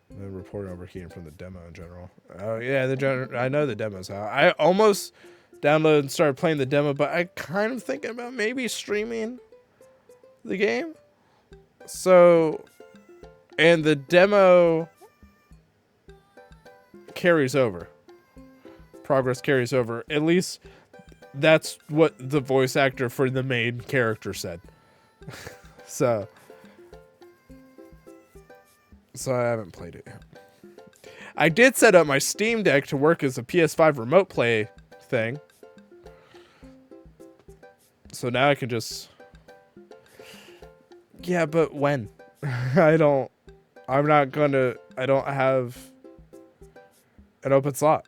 The report overheating from the demo in general. Oh yeah, I know the demo's out. I almost downloaded and started playing the demo, but I kind of thinking about maybe streaming the game. So, and the demo carries over. Progress carries over. At least that's what the voice actor for the main character said. So I haven't played it yet. I did set up my Steam Deck to work as a PS5 remote play thing. So now I can just... Yeah, but when? I don't have an open slot.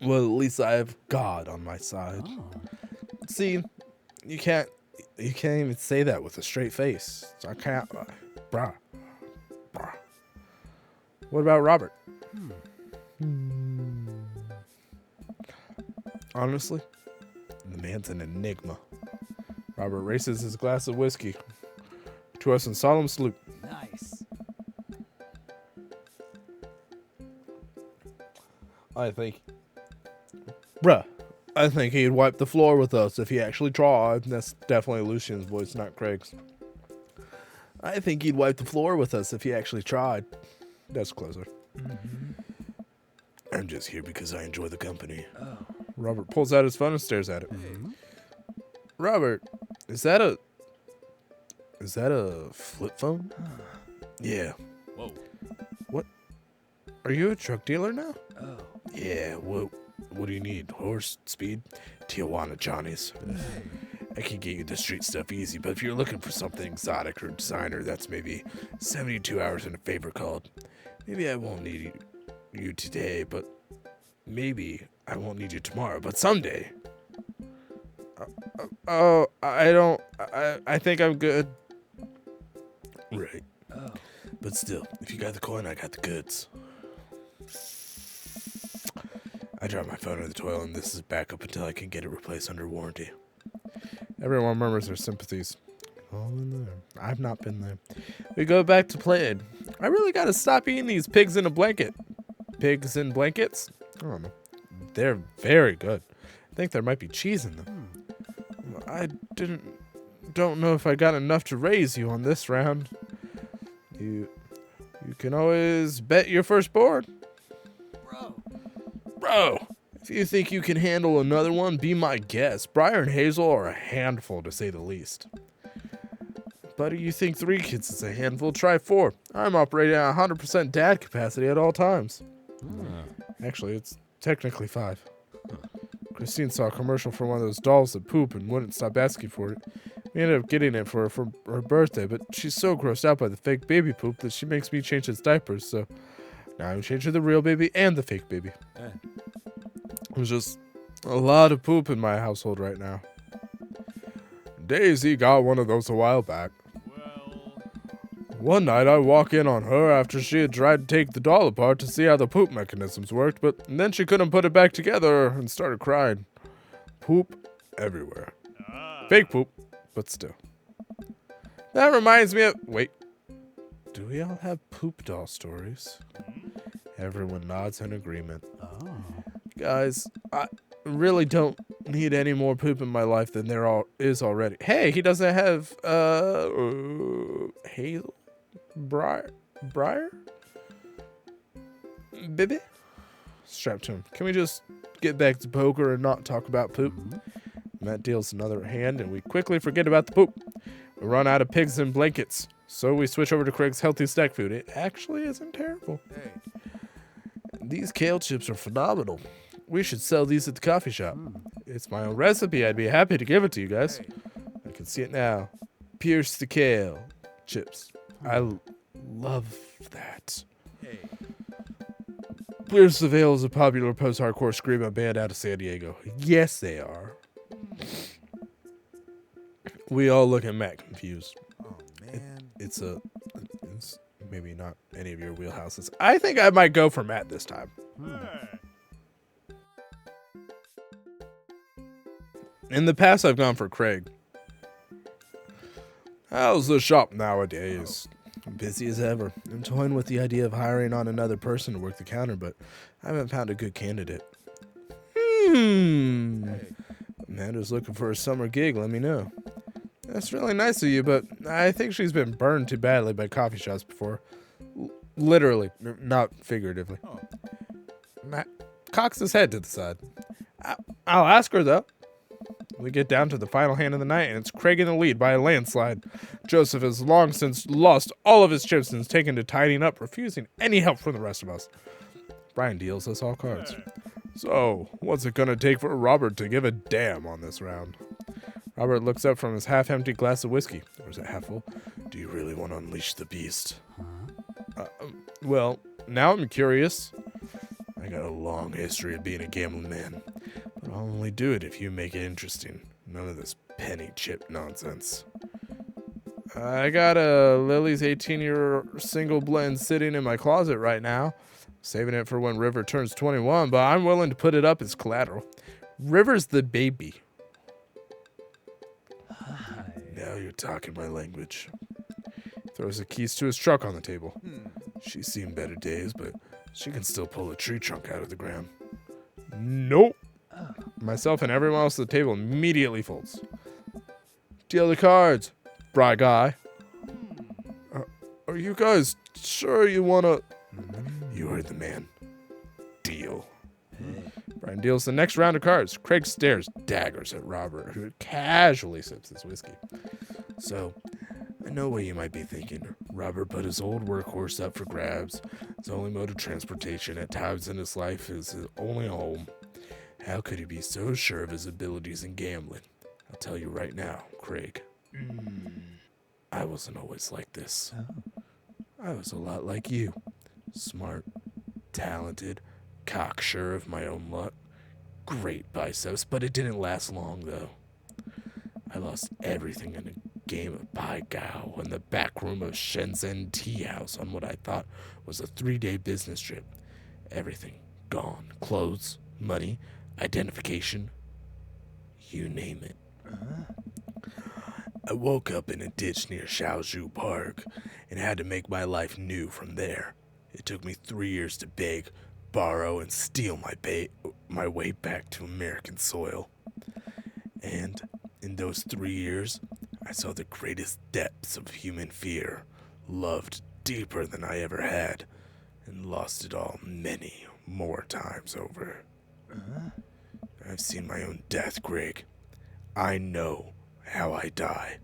Well, at least I have God on my side. Oh. See, you can't even say that with a straight face. So I can't... Bruh. What about Robert? Honestly, the man's an enigma. Robert raises his glass of whiskey to us in solemn salute. Nice. I think he'd wipe the floor with us if he actually tried. That's definitely Lucian's voice, not Craig's. I think he'd wipe the floor with us if he actually tried. That's closer. Mm-hmm. I'm just here because I enjoy the company. Oh. Robert pulls out his phone and stares at it. Mm-hmm. Robert, is that a flip phone? Yeah. Whoa. What? Are you a truck dealer now? Oh. Yeah. What do you need? Horse, speed, Tijuana Johnny's. I can get you the street stuff easy, but if you're looking for something exotic or designer, that's maybe 72 hours and a favor called. Maybe I won't need you today, but maybe I won't need you tomorrow, but someday. I think I'm good. Right. Oh. But still, if you got the coin, I got the goods. I dropped my phone in the toilet, and this is backup until I can get it replaced under warranty. Everyone murmurs their sympathies. All in there. I've not been there. We go back to playing. I really gotta stop eating these pigs in a blanket. Pigs in blankets? I don't know. They're very good. I think there might be cheese in them. I don't know if I got enough to raise you on this round. You can always bet your firstborn. Bro, if you think you can handle another one, be my guest. Briar and Hazel are a handful, to say the least. Buddy, you think 3 kids is a handful? Try 4. I'm operating at 100% dad capacity at all times. Actually, it's technically 5. Christine saw a commercial for one of those dolls that poop and wouldn't stop asking for it. We ended up getting it for her birthday, but she's so grossed out by the fake baby poop that she makes me change its diapers, so now I'm changing the real baby and the fake baby. There's just a lot of poop in my household right now. Daisy got one of those a while back. Well, One night I walk in on her after she had tried to take the doll apart to see how the poop mechanisms worked, but then she couldn't put it back together and started crying. Poop everywhere. Fake poop, but still. That reminds me of... Wait. Do we all have poop doll stories? Everyone nods in agreement. Oh. Guys, I really don't need any more poop in my life than there is already. Hey, he doesn't have, Hazel? Briar? Baby? Strapped to him. Can we just get back to poker and not talk about poop? Matt deals another hand, and we quickly forget about the poop. We run out of pigs and blankets, so we switch over to Craig's healthy snack food. It actually isn't terrible. hey, These kale chips are phenomenal. We should sell these at the coffee shop. It's my own recipe. I'd be happy to give it to you guys. I can see it now. Pierce the kale chips. I love that. hey. Pierce the Veil is a popular post-hardcore screamo band out of San Diego. Yes, they are. We all look at Matt confused. Oh man. It's maybe not any of your wheelhouses. I think I might go for Matt this time. Hey. In the past, I've gone for Craig. How's the shop nowadays? Busy as ever. I'm toying with the idea of hiring on another person to work the counter, but I haven't found a good candidate. Amanda's looking for a summer gig, let me know. That's really nice of you, but I think she's been burned too badly by coffee shops before. Literally, not figuratively. Oh. Matt cocks his head to the side. I'll ask her, though. We get down to the final hand of the night, and it's Craig in the lead by a landslide. Joseph has long since lost all of his chips and is taken to tidying up, refusing any help from the rest of us. Brian deals us all cards. So, what's it gonna take for Robert to give a damn on this round? Robert looks up from his half-empty glass of whiskey. Or is it half full? Do you really want to unleash the beast? Well, now I'm curious. I got a long history of being a gambling man. But I'll only do it if you make it interesting. None of this penny chip nonsense. I got a Lily's 18-year single blend sitting in my closet right now. Saving it for when River turns 21, but I'm willing to put it up as collateral. River's the baby. Now you're talking my language. Throws the keys to his truck on the table. She's seen better days, but she can still pull a tree trunk out of the ground. Nope. Myself and everyone else at the table immediately folds. Deal the cards, Bry Guy. Are you guys sure you wanna... You heard the man. Deal. Brian deals the next round of cards. Craig stares daggers at Robert, who casually sips his whiskey. So, I know what you might be thinking. Robert put his old workhorse up for grabs. His only mode of transportation at times in his life is his only home. How could he be so sure of his abilities in gambling? I'll tell you right now, Craig. I wasn't always like this. I was a lot like you. Smart, talented, cocksure of my own luck. Great biceps, but it didn't last long, though. I lost everything in a game of Pai Gao in the back room of Shenzhen Tea House on what I thought was a 3-day business trip. Everything gone. Clothes, money, identification, you name it. I woke up in a ditch near Shaozhou Park and had to make my life new from there. It took me 3 years to beg, borrow, and steal my way back to American soil. And in those 3 years, I saw the greatest depths of human fear, loved deeper than I ever had, and lost it all many more times over. I've seen my own death, Greg. I know how I die.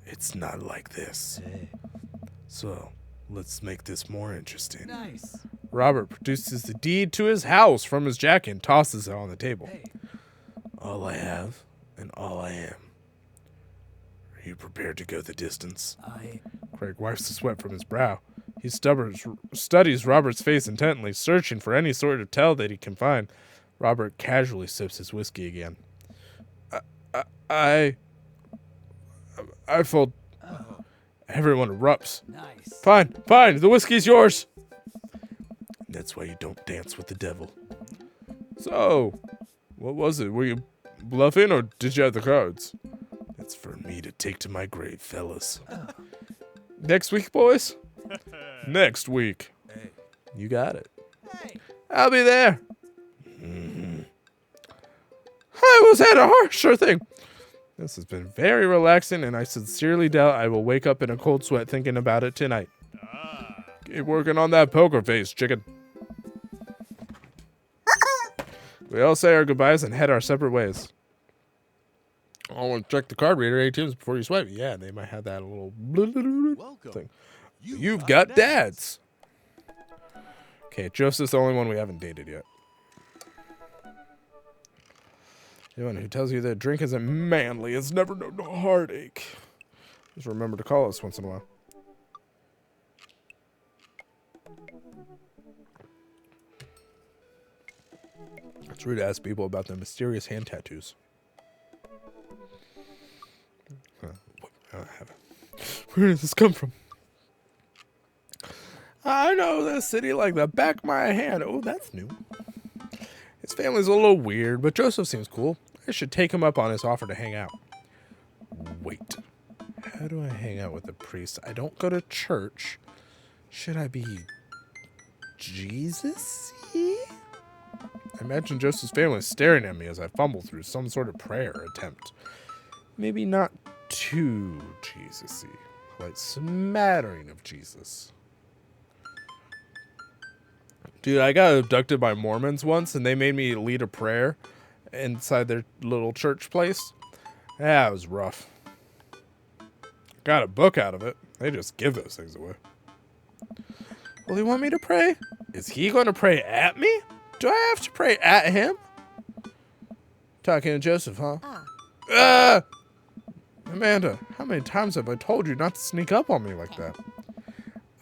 It's not like this. So, let's make this more interesting. Nice. Robert produces the deed to his house from his jacket and tosses it on the table. All I have and all I am. Are you prepared to go the distance? Craig wipes the sweat from his brow. He studies Robert's face intently, searching for any sort of tell that he can find. Robert casually sips his whiskey again. I fold. Everyone erupts. Nice. Fine, fine, the whiskey's yours. That's why you don't dance with the devil. So, what was it? Were you bluffing or did you have the cards? That's for me to take to my grave, fellas. Next week, boys? Next week. Hey. You got it. Hey. I'll be there. I was at a heart, sure thing. This has been very relaxing, and I sincerely doubt I will wake up in a cold sweat thinking about it tonight. Keep working on that poker face, chicken. We all say our goodbyes and head our separate ways. I want to check the card reader ATMs before you swipe. Yeah, they might have that little Welcome. thing. You've got dads. Okay, Joseph's the only one we haven't dated yet. Anyone who tells you that drink isn't manly has never known a heartache. Just remember to call us once in a while. It's rude to ask people about their mysterious hand tattoos. I haven't. Where did this come from? I know this city like the back of my hand. Oh, that's new. His family's a little weird, but Joseph seems cool. I should take him up on his offer to hang out. Wait. How do I hang out with a priest? I don't go to church. Should I be Jesus-y? I imagine Joseph's family is staring at me as I fumble through some sort of prayer attempt. Maybe not too Jesus-y. A light smattering of Jesus. Dude, I got abducted by Mormons once, and they made me lead a prayer inside their little church place. Yeah, it was rough. Got a book out of it. They just give those things away. Will he want me to pray? Is he going to pray at me? Do I have to pray at him? Talking to Joseph, huh? Ah! Amanda, how many times have I told you not to sneak up on me like that?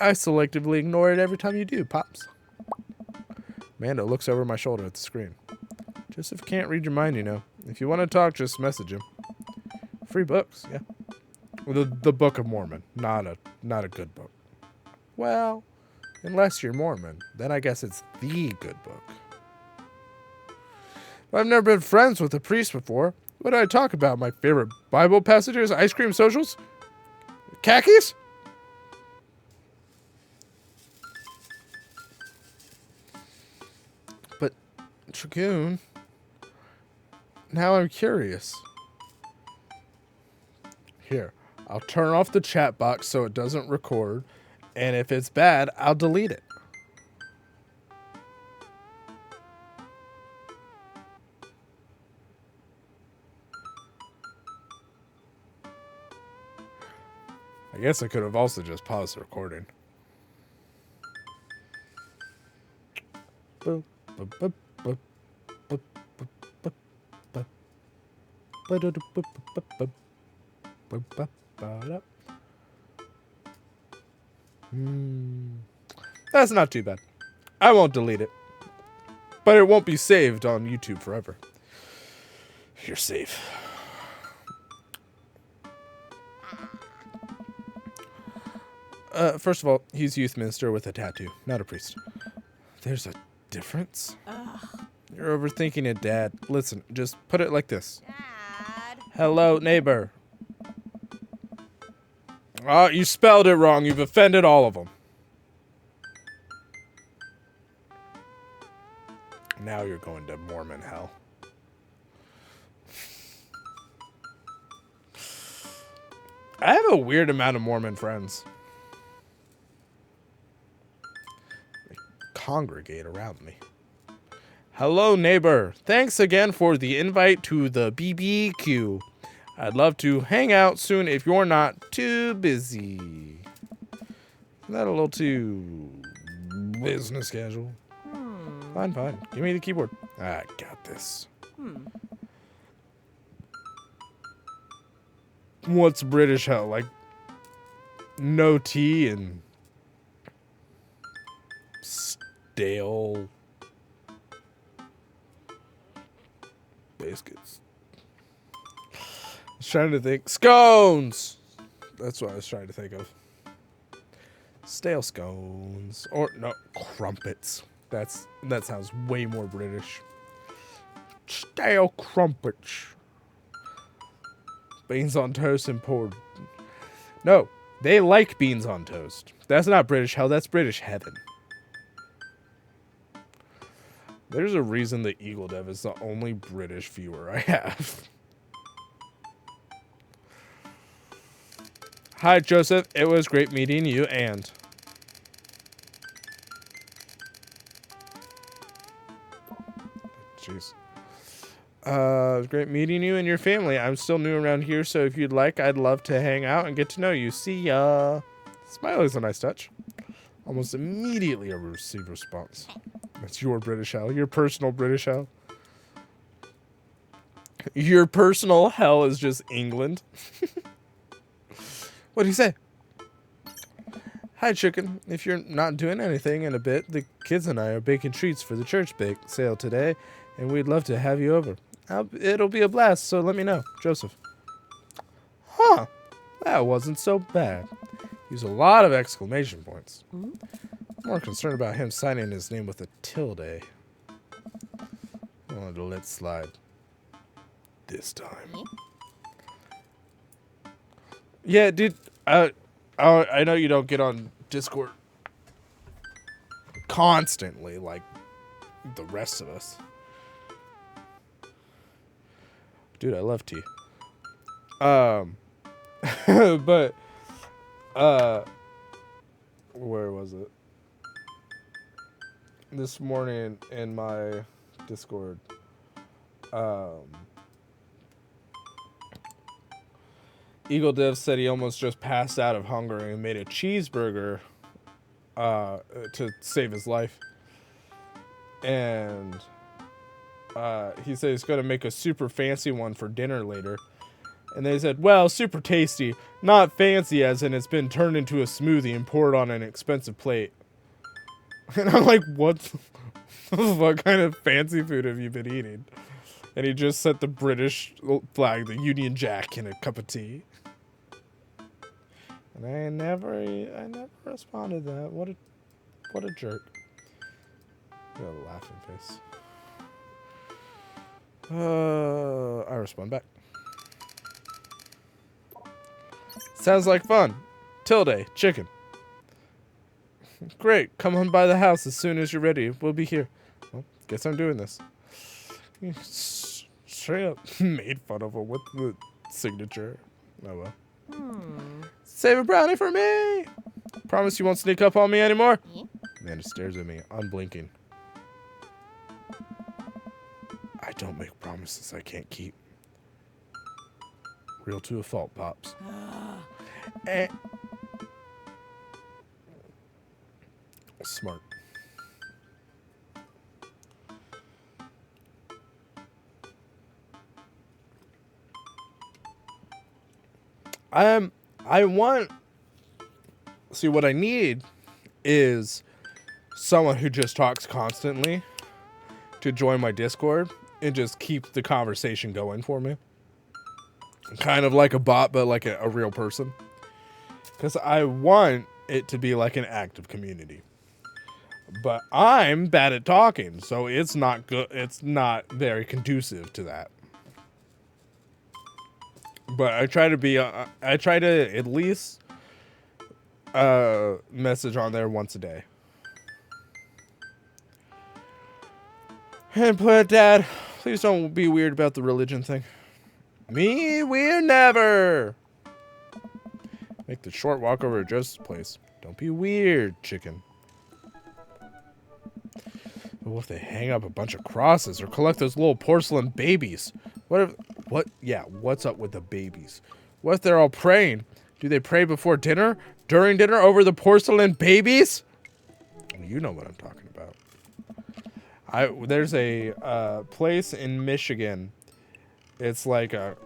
I selectively ignore it every time you do, Pops. Amanda looks over my shoulder at the screen. Joseph can't read your mind, you know. If you want to talk, just message him. Free books, yeah. Well, the Book of Mormon, not a good book. Well, unless you're Mormon, then I guess it's the good book. But I've never been friends with a priest before. What did I talk about? My favorite Bible passages, ice cream socials, khakis? But Dragoon, now I'm curious. Here, I'll turn off the chat box so it doesn't record, and if it's bad, I'll delete it. I guess I could have also just paused the recording. That's not too bad. I won't delete it. But it won't be saved on YouTube forever. You're safe. First of all, he's youth minister with a tattoo, not a priest. There's a difference? You're overthinking it, Dad. Listen, just put it like this. Dad. Hello, neighbor. Oh, you spelled it wrong. You've offended all of them. Now you're going to Mormon hell. I have a weird amount of Mormon friends. They congregate around me. Hello, neighbor. Thanks again for the invite to the BBQ. I'd love to hang out soon if you're not too busy. Isn't that a little too business casual? Fine, fine. Give me the keyboard. I got this. What's British hell? Like, no tea and stale biscuits. I was trying to think. Scones! That's what I was trying to think of. Stale scones. Or, no, crumpets. That sounds way more British. Stale crumpets. Beans on toast and poured. No, they like beans on toast. That's not British hell, that's British heaven. There's a reason the Eagle Dev is the only British viewer I have. Hi, Joseph. It was great meeting you and... Jeez. It was great meeting you and your family. I'm still new around here, so if you'd like, I'd love to hang out and get to know you. See ya. Smiley's a nice touch. Almost immediately I receive response. That's your British hell. Your personal British hell. Your personal hell is just England. What do you say? Hi, chicken. If you're not doing anything in a bit, the kids and I are baking treats for the church bake sale today, and we'd love to have you over. It'll be a blast, so let me know. Joseph. Huh. That wasn't so bad. Use a lot of exclamation points. I'm more concerned about him signing his name with a tilde. I wanted to let slide. This time. Yeah, dude. I know you don't get on Discord constantly like the rest of us. Dude, I love tea. But where was it? This morning in my Discord, Eagle Dev said he almost just passed out of hunger and made a cheeseburger to save his life. And he said he's going to make a super fancy one for dinner later. And they said, well, super tasty. Not fancy as in it's been turned into a smoothie and poured on an expensive plate. And I'm like, what kind of fancy food have you been eating? And he just set the British flag, the Union Jack, in a cup of tea. And I never responded to that. What a jerk. Got a laughing face. I respond back. Sounds like fun. Tilde, chicken. Great. Come on by the house as soon as you're ready. We'll be here. Well, guess I'm doing this. Straight up made fun of him with the signature. Oh well. Save a brownie for me. Promise you won't sneak up on me anymore. Amanda stares at me, unblinking. I don't make promises I can't keep. Real to a fault, Pops. Smart. See, what I need is someone who just talks constantly to join my Discord and just keep the conversation going for me. Kind of like a bot, but like a real person. Because I want it to be like an active community. But I'm bad at talking, so it's not good. It's not very conducive to that. But I try to at least message on there once a day. And but Dad, please don't be weird about the religion thing. Me, we're never. Make the short walk over to Joseph's place. Don't be weird, chicken. But what if they hang up a bunch of crosses or collect those little porcelain babies? What's up with the babies? What if they're all praying? Do they pray before dinner? During dinner over the porcelain babies? You know what I'm talking about. There's a place in Michigan. It's like a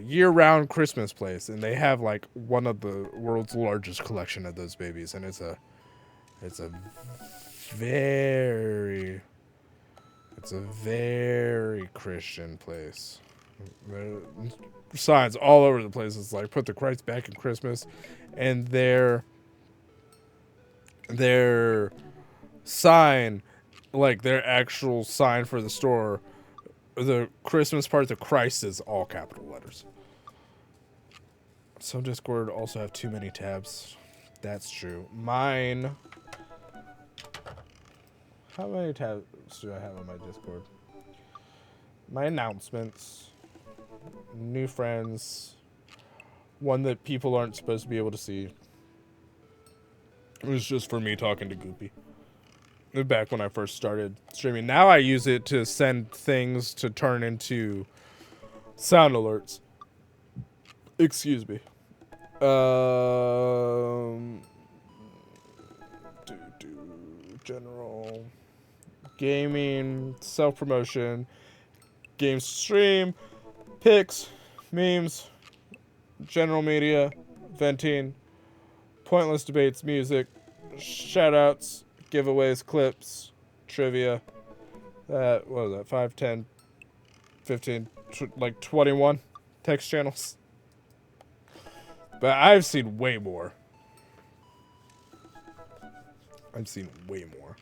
year-round Christmas place, and they have like one of the world's largest collection of those babies, and it's a very Christian place. Signs all over the place. It's like put the Christ back in Christmas, and their sign, like their actual sign for the store, the Christmas part, the Christ is all capital letters. Some Discord also have too many tabs. That's true. Mine. How many tabs do I have on my Discord? My announcements, new friends, one that people aren't supposed to be able to see. It was just for me talking to Goopy. Back when I first started streaming. Now I use it to send things to turn into sound alerts. Excuse me. General gaming, self-promotion, games stream, pics, memes, general media, venting, pointless debates, music, shoutouts, giveaways, clips, trivia. What was that? 5, 10, 15, like 21 text channels. But I've seen way more. I've seen way more.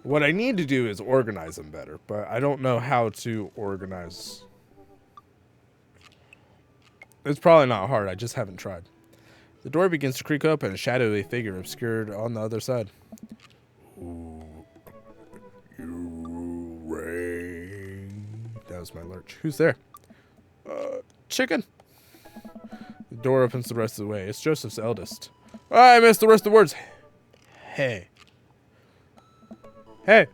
What I need to do is organize them better, but I don't know how to organize. It's probably not hard. I just haven't tried. The door begins to creak open, a shadowy figure obscured on the other side. Ooh, you ring. That was my lurch. Who's there? Chicken. The door opens the rest of the way. It's Joseph's eldest. Oh, I missed the rest of the words. Hey. Hey.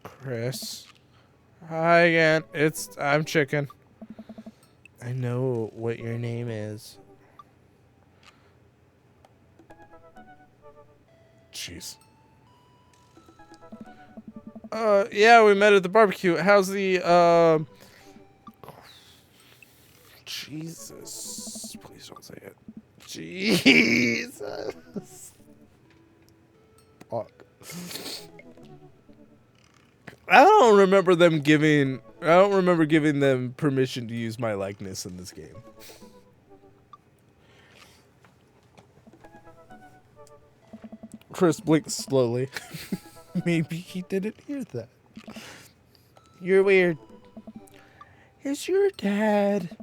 Chris. Hi again. I'm Chicken. I know what your name is. Jeez. Yeah, we met at the barbecue. How's the, Jesus. Please don't say it. Jesus. Fuck. I don't remember giving them permission to use my likeness in this game. Chris blinks slowly. Maybe he didn't hear that. You're weird. Is your dad?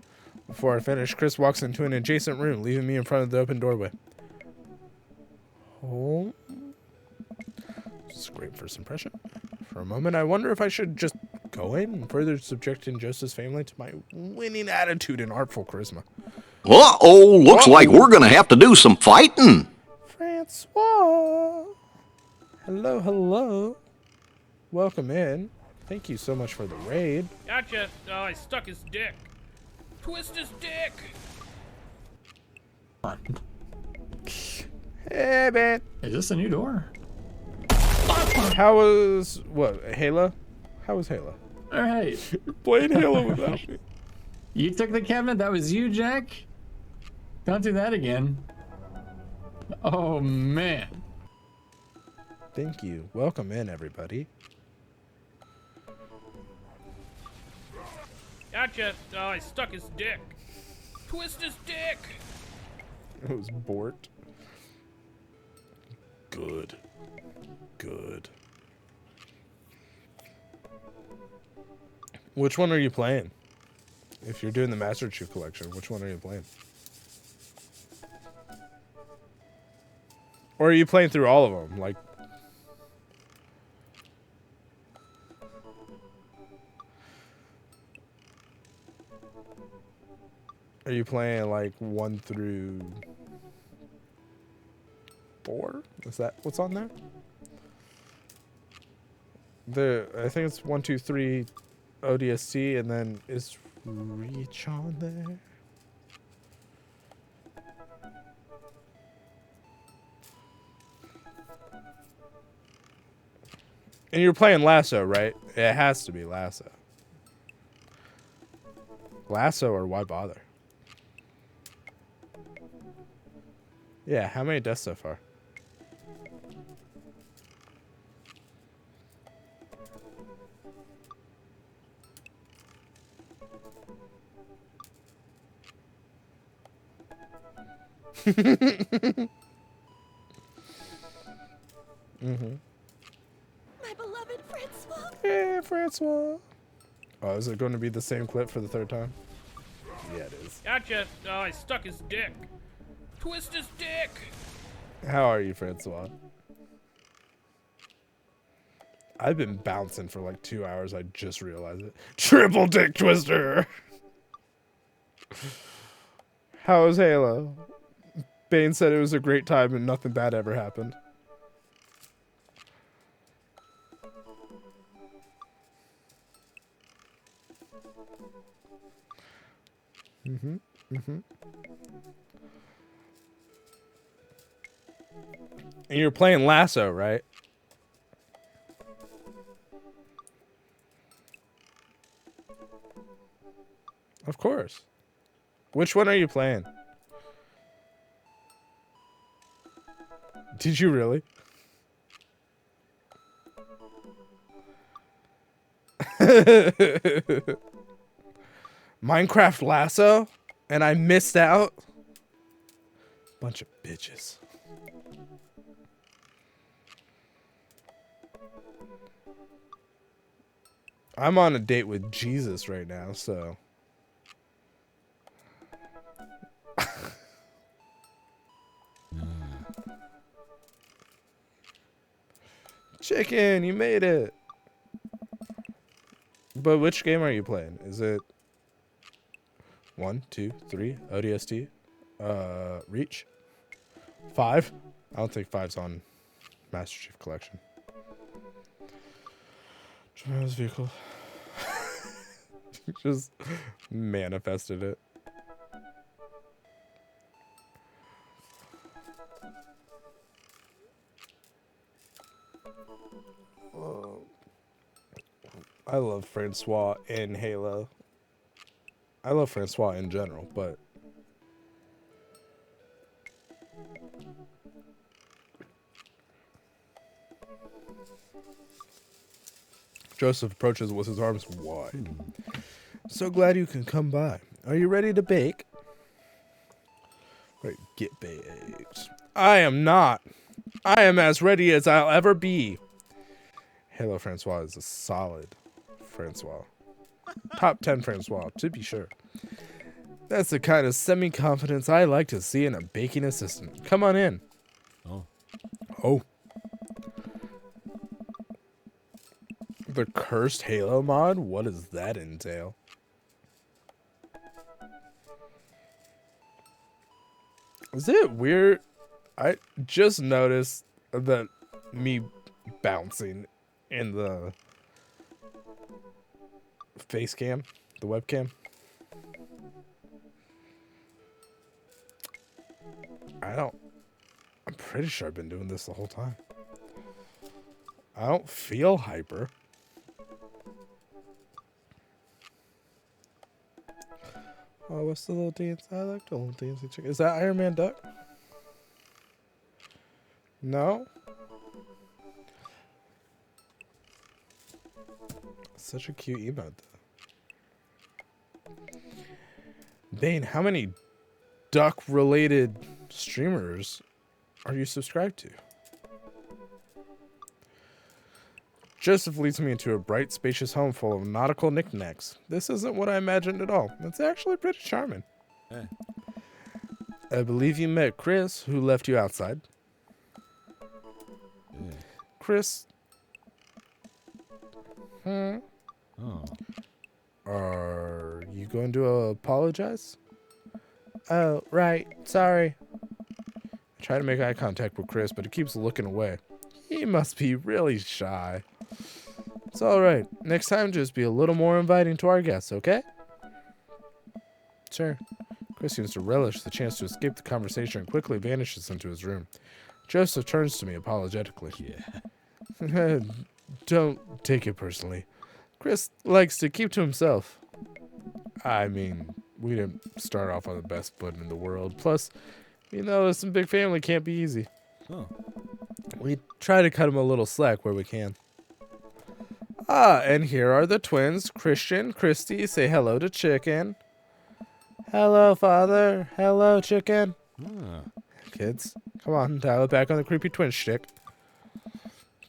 Before I finish, Chris walks into an adjacent room, leaving me in front of the open doorway. Oh. It's a great first impression. For a moment, I wonder if I should just go in and further subjecting Joseph's family to my winning attitude and artful charisma. Uh-oh, looks like we're gonna have to do some fighting. Francois. Hello, hello. Welcome in. Thank you so much for the raid. Gotcha. Oh, I stuck his dick. Twist his dick. Hey, man. Is this a new door? How was, Halo? How was Halo? All right. Playing Halo without me. You took the cabinet? That was you, Jack? Don't do that again. Oh, man. Thank you. Welcome in, everybody. Gotcha. Oh, I stuck his dick. Twist his dick. It was Bort. Good. Good. Which one are you playing? If you're doing the Master Chief Collection, which one are you playing? Or are you playing through all of them? Like, are you playing like 1 through 4? Is that what's on there? I think it's 1, 2, 3 ODST, and then is Reach on there? And you're playing Lasso, right? It has to be Lasso. Lasso, or why bother? Yeah, how many deaths so far? My beloved Francois. Hey, Francois. Oh, is it going to be the same clip for the third time? Yeah, it is. Gotcha. Oh, I stuck his dick. Twist his dick. How are you, Francois? I've been bouncing for like 2 hours. I just realized it. Triple dick twister. How was Halo? Bane said it was a great time and nothing bad ever happened. And you're playing Lasso, right? Of course. Which one are you playing? Did you really? Minecraft Lasso? And I missed out? Bunch of bitches. I'm on a date with Jesus right now, so. Chicken, you made it. But which game are you playing? Is it 1, 2, 3, ODST, Reach, 5? I don't think 5's on Master Chief Collection. Tremendous vehicle. Just manifested it. I love Francois in Halo. I love Francois in general, but Joseph approaches with his arms wide. So glad you can come by. Are you ready to bake? Wait, get baked. I am not. I am as ready as I'll ever be. Halo Francois is a solid Francois. Top 10 Francois, to be sure. That's the kind of semi-confidence I like to see in a baking assistant. Come on in. Oh. The cursed Halo mod? What does that entail? Is it weird? I just noticed that me bouncing in the face cam, the webcam. I'm pretty sure I've been doing this the whole time. I don't feel hyper. Oh, what's the little dance? I like the little dancing chicken. Is that Iron Man Duck? No? Such a cute emote, though. Bane, how many duck-related streamers are you subscribed to? Joseph leads me into a bright, spacious home full of nautical knickknacks. This isn't what I imagined at all. It's actually pretty charming. Hey. I believe you met Chris, who left you outside. Yeah. Chris, Oh. are you going to apologize? Oh, right. Sorry. I try to make eye contact with Chris, but he keeps looking away. He must be really shy. It's all right. Next time, just be a little more inviting to our guests, okay? Sure. Chris seems to relish the chance to escape the conversation and quickly vanishes into his room. Joseph turns to me apologetically. Yeah. Don't take it personally. Chris likes to keep to himself. I mean, we didn't start off on the best foot in the world. Plus, You know, some big family can't be easy. Oh. We try to cut him a little slack where we can. Ah, and here are the twins, Christian, Christy. Say hello to Chicken. Hello, Father. Hello, Chicken. Ah. Kids, come on, dial it back on the creepy twin shtick.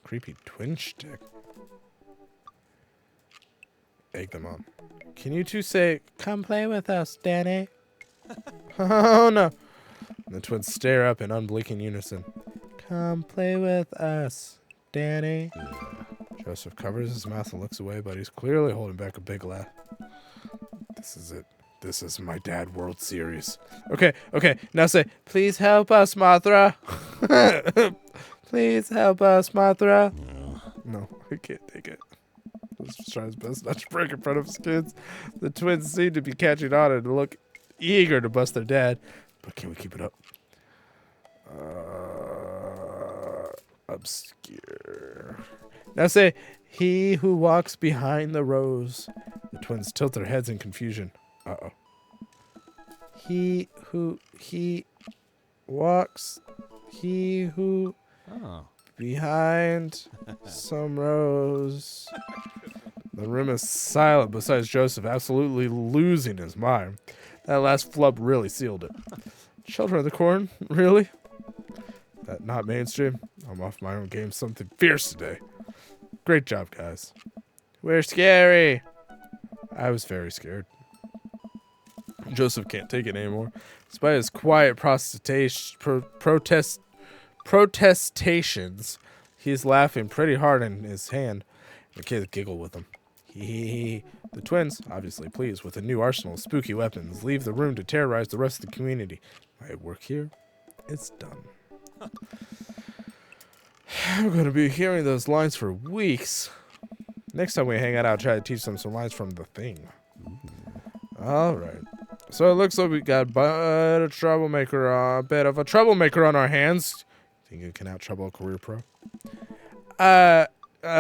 Creepy twin shtick. Egg them on. Can you two say, "Come play with us, Danny"? Oh no! And the twins stare up in unblinking unison. Come play with us, Danny. Joseph covers his mouth and looks away, but he's clearly holding back a big laugh. This is it. This is my dad World Series. Okay, now say, please help us, Mothra. Please help us, Mothra. No, I can't take it. Let's try his best not to break in front of his kids. The twins seem to be catching on and look eager to bust their dad. But can we keep it up? Obscure. Now say, he who walks behind the rose. The twins tilt their heads in confusion. Uh-oh. He who walks. He who Oh. behind some rose. The room is silent besides Joseph absolutely losing his mind. That last flub really sealed it. Children of the Corn? Really? That not mainstream? I'm off my own game. Something fierce today. Great job, guys. We're scary. I was very scared. Joseph can't take it anymore. Despite his quiet protestations, he's laughing pretty hard in his hand. The kids giggle with him. The twins, obviously pleased with a new arsenal of spooky weapons, leave the room to terrorize the rest of the community. My work here is done. I'm going to be hearing those lines for weeks. Next time we hang out, I'll try to teach them some lines from The Thing. All right. So it looks like we got a bit of a troublemaker on our hands. Think you can out-trouble a career pro? I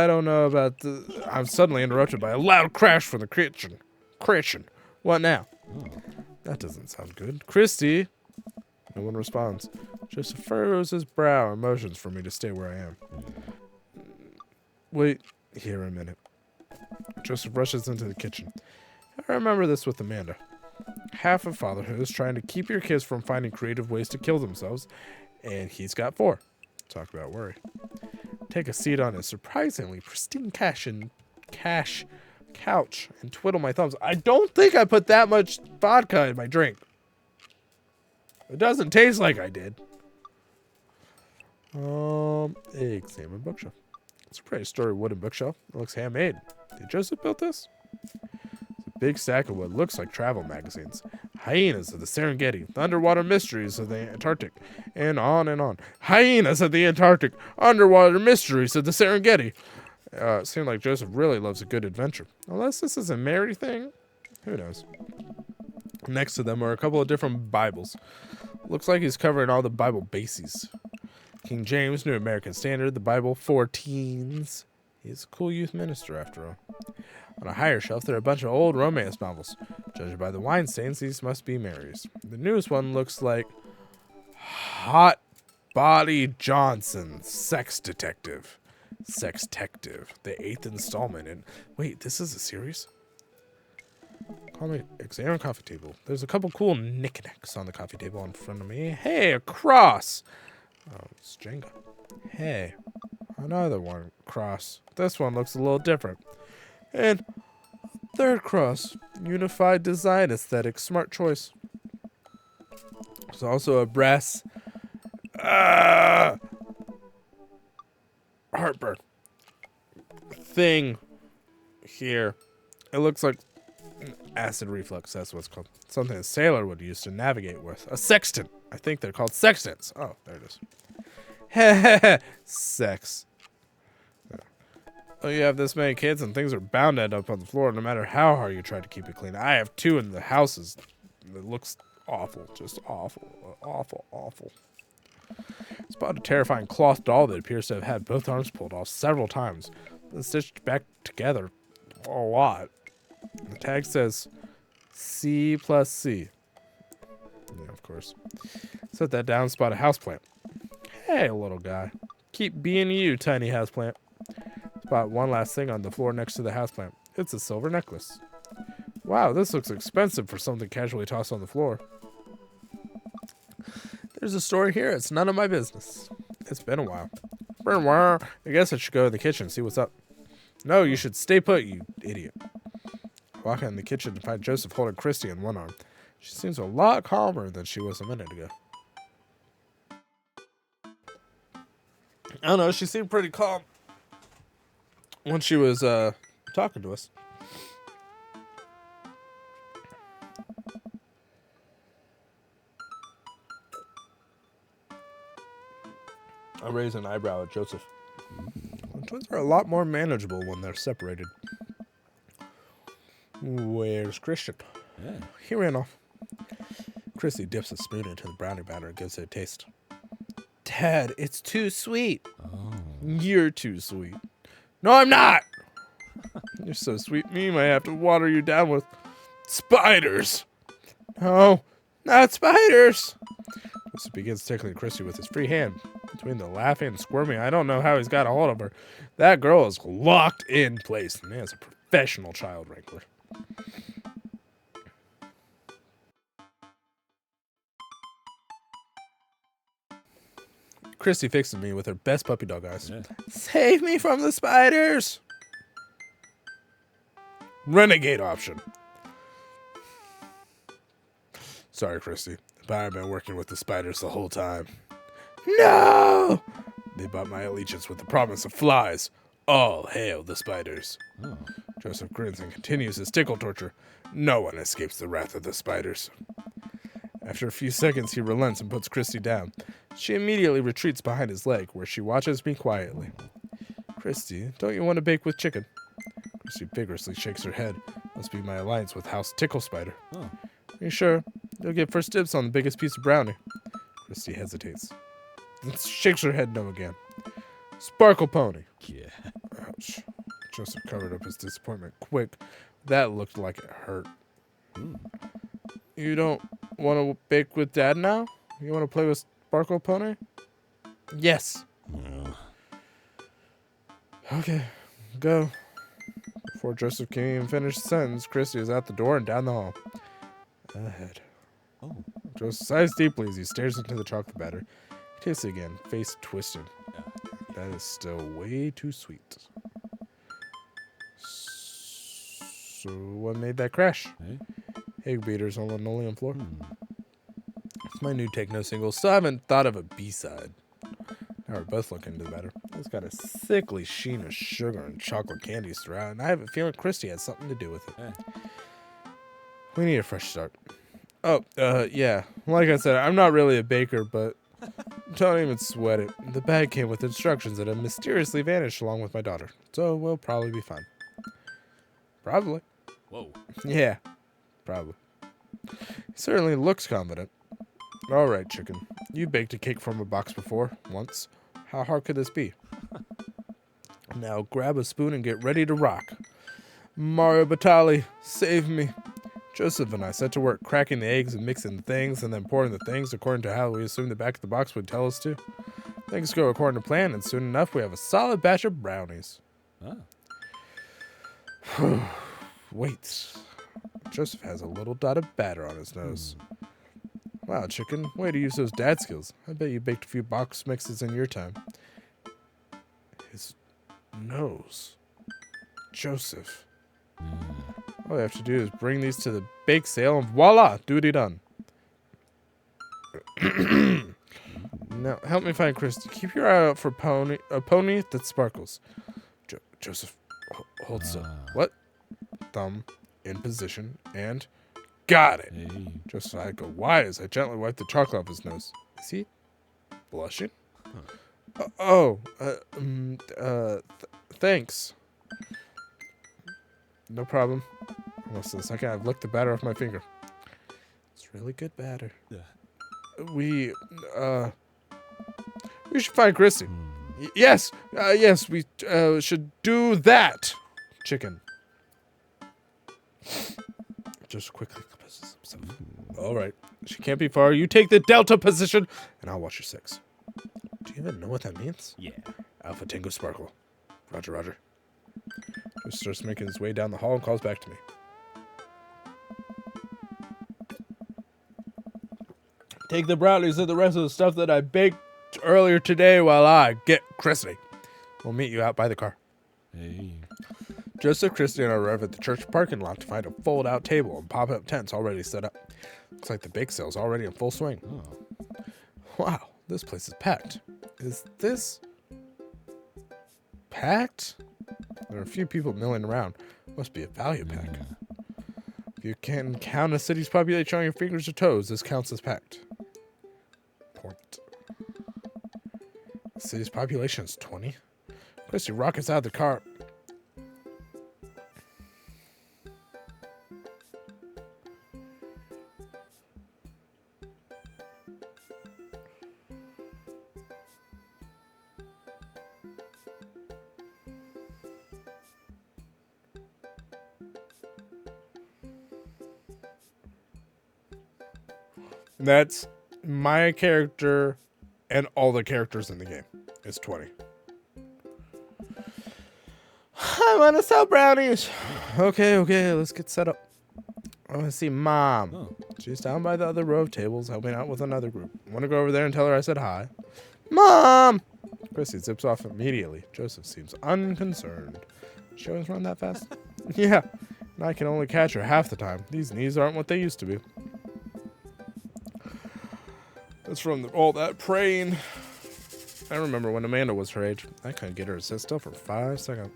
don't know about the... I'm suddenly interrupted by a loud crash from the kitchen. What now? That doesn't sound good. Christy? No one responds. Joseph furrows his brow and motions for me to stay where I am. Wait here a minute. Joseph rushes into the kitchen. I remember this with Amanda. Half of fatherhood is trying to keep your kids from finding creative ways to kill themselves, and he's got 4. Talk about worry. Take a seat on his surprisingly pristine couch and twiddle my thumbs. I don't think I put that much vodka in my drink. It doesn't taste like I did. Examine bookshelf. It's a pretty sturdy wooden bookshelf. It looks handmade. Did Joseph build this? It's a big stack of what looks like travel magazines. Hyenas of the Serengeti, underwater mysteries of the Antarctic, and on and on. Hyenas of the Antarctic, underwater mysteries of the Serengeti. It seems like Joseph really loves a good adventure. Unless this is a Mary thing, who knows? Next to them are a couple of different Bibles. Looks like he's covering all the Bible bases. King James, New American Standard, the Bible for Teens. He's a cool youth minister, after all. On a higher shelf, there are a bunch of old romance novels. Judging by the wine stains, these must be Mary's. The newest one looks like Hot Body Johnson, Sex Detective. The 8th installment. And wait, this is a series? Call me examine coffee table. There's a couple cool knickknacks on the coffee table in front of me. Hey, a cross. Oh, it's Jenga. Hey, another one cross. This one looks a little different. And third cross. Unified design aesthetic. Smart choice. There's also a brass heartburn thing here. It looks like acid reflux. That's what it's called. Something a sailor would use to navigate with. A sextant. I think they're called sextants. Oh, there it is. Sex. Oh, you have this many kids and things are bound to end up on the floor no matter how hard you try to keep it clean. I have 2 in the houses. It looks awful. Just awful. Awful. It's about a terrifying cloth doll that appears to have had both arms pulled off several times and stitched back together a lot. The tag says C+C. Yeah, of course. Set that down, spot a houseplant. Hey, little guy. Keep being you, tiny houseplant. Spot one last thing on the floor next to the houseplant. It's a silver necklace. Wow, this looks expensive for something casually tossed on the floor. There's a story here. It's none of my business. It's been a while. I guess I should go to the kitchen and see what's up. No, you should stay put, you idiot. I walk in the kitchen to find Joseph holding Christy in one arm. She seems a lot calmer than she was a minute ago. I don't know, she seemed pretty calm when she was talking to us. I raise an eyebrow at Joseph. Twins are a lot more manageable when they're separated. Where's Christian? Yeah. He ran off. Chrissy dips a spoon into the brownie batter and gives it a taste. Dad, it's too sweet. Oh. You're too sweet. No, I'm not. You're so sweet. Me might have to water you down with spiders. No, not spiders. Joseph begins tickling Christy with his free hand. Between the laughing and squirming, I don't know how he's got a hold of her. That girl is locked in place. The man's a professional child wrangler. Christy fixes me with her best puppy dog eyes. Yeah. Save me from the spiders! Renegade option. Sorry, Christy, but I've been working with the spiders the whole time. No! They bought my allegiance with the promise of flies. All hail the spiders. Oh. Joseph grins and continues his tickle torture. No one escapes the wrath of the spiders. After a few seconds, he relents and puts Christy down. She immediately retreats behind his leg, where she watches me quietly. Christy, don't you want to bake with chicken? Christy vigorously shakes her head. Must be my alliance with House Tickle Spider. Oh. Are you sure? You'll get first dibs on the biggest piece of brownie. Christy hesitates. Then shakes her head no again. Sparkle Pony. Yeah. Ouch. Joseph covered up his disappointment quick. That looked like it hurt. You don't want to bake with Dad now? You want to play with Sparkle Pony? Yes. Well. Okay, go. Before Joseph can even finish the sentence, Christy is out the door and down the hall. Ahead. Oh. Joseph sighs deeply as he stares into the chocolate batter. He tastes it again, face twisted. That is still way too sweet. So what made that crash? Hey? Egg beaters on linoleum floor. It's my new techno single. Still haven't thought of a B-side. Now we're both looking into the batter. It's got a sickly sheen of sugar and chocolate candies throughout, and I have a feeling Christy had something to do with it. Hey. We need a fresh start. Oh, yeah. Like I said, I'm not really a baker, but don't even sweat it. The bag came with instructions that have mysteriously vanished along with my daughter. So we'll probably be fine. Probably. Whoa. Yeah, probably. He certainly looks confident. All right, chicken. You baked a cake from a box before, once. How hard could this be? Now grab a spoon and get ready to rock. Mario Batali, save me. Joseph and I set to work cracking the eggs and mixing the things and then pouring the things according to how we assumed the back of the box would tell us to. Things go according to plan, and soon enough we have a solid batch of brownies. Oh. Wait. Joseph has a little dot of batter on his nose. Wow, chicken. Way to use those dad skills. I bet you baked a few box mixes in your time. His nose. Joseph. All we have to do is bring these to the bake sale and voila, duty done. Now, help me find Christy. Keep your eye out for a pony that sparkles. Joseph, hold still. What? Thumb in position and got it. Hey. Just I go wide as I gently wipe the chocolate off his nose. Is he blushing? Thanks. No problem. Almost in a second, I've licked the batter off my finger. It's really good batter. Yeah. We should find Christy. Yes, we should do that. Chicken. Just quickly composes himself. All right. She can't be far. You take the Delta position, and I'll watch your 6. Do you even know what that means? Yeah. Alpha Tango Sparkle. Roger, roger. Just starts making his way down the hall and calls back to me. Take the brownies and the rest of the stuff that I baked earlier today while I get Christy. We'll meet you out by the car. Hey. Joseph, Christy, and I arrive at the church parking lot to find a fold-out table and pop-up tents already set up. Looks like the bake sale's already in full swing. Oh. Wow, this place is packed. Is this packed? There are a few people milling around. Must be a value pack. If you can count a city's population on your fingers or toes, this counts as packed. Point. The city's population is 20. Christy rockets out of the car. That's my character and all the characters in the game is 20. I want to sell brownies. Okay, let's get set up. I want to see Mom. Oh. She's down by the other row of tables helping out with another group. Want to go over there and tell her I said hi? Mom! Chrissy zips off immediately. Joseph seems unconcerned. She always run that fast? Yeah, and I can only catch her half the time. These knees aren't what they used to be. That's from all that praying. I remember when Amanda was her age. I couldn't get her to sit still for 5 seconds.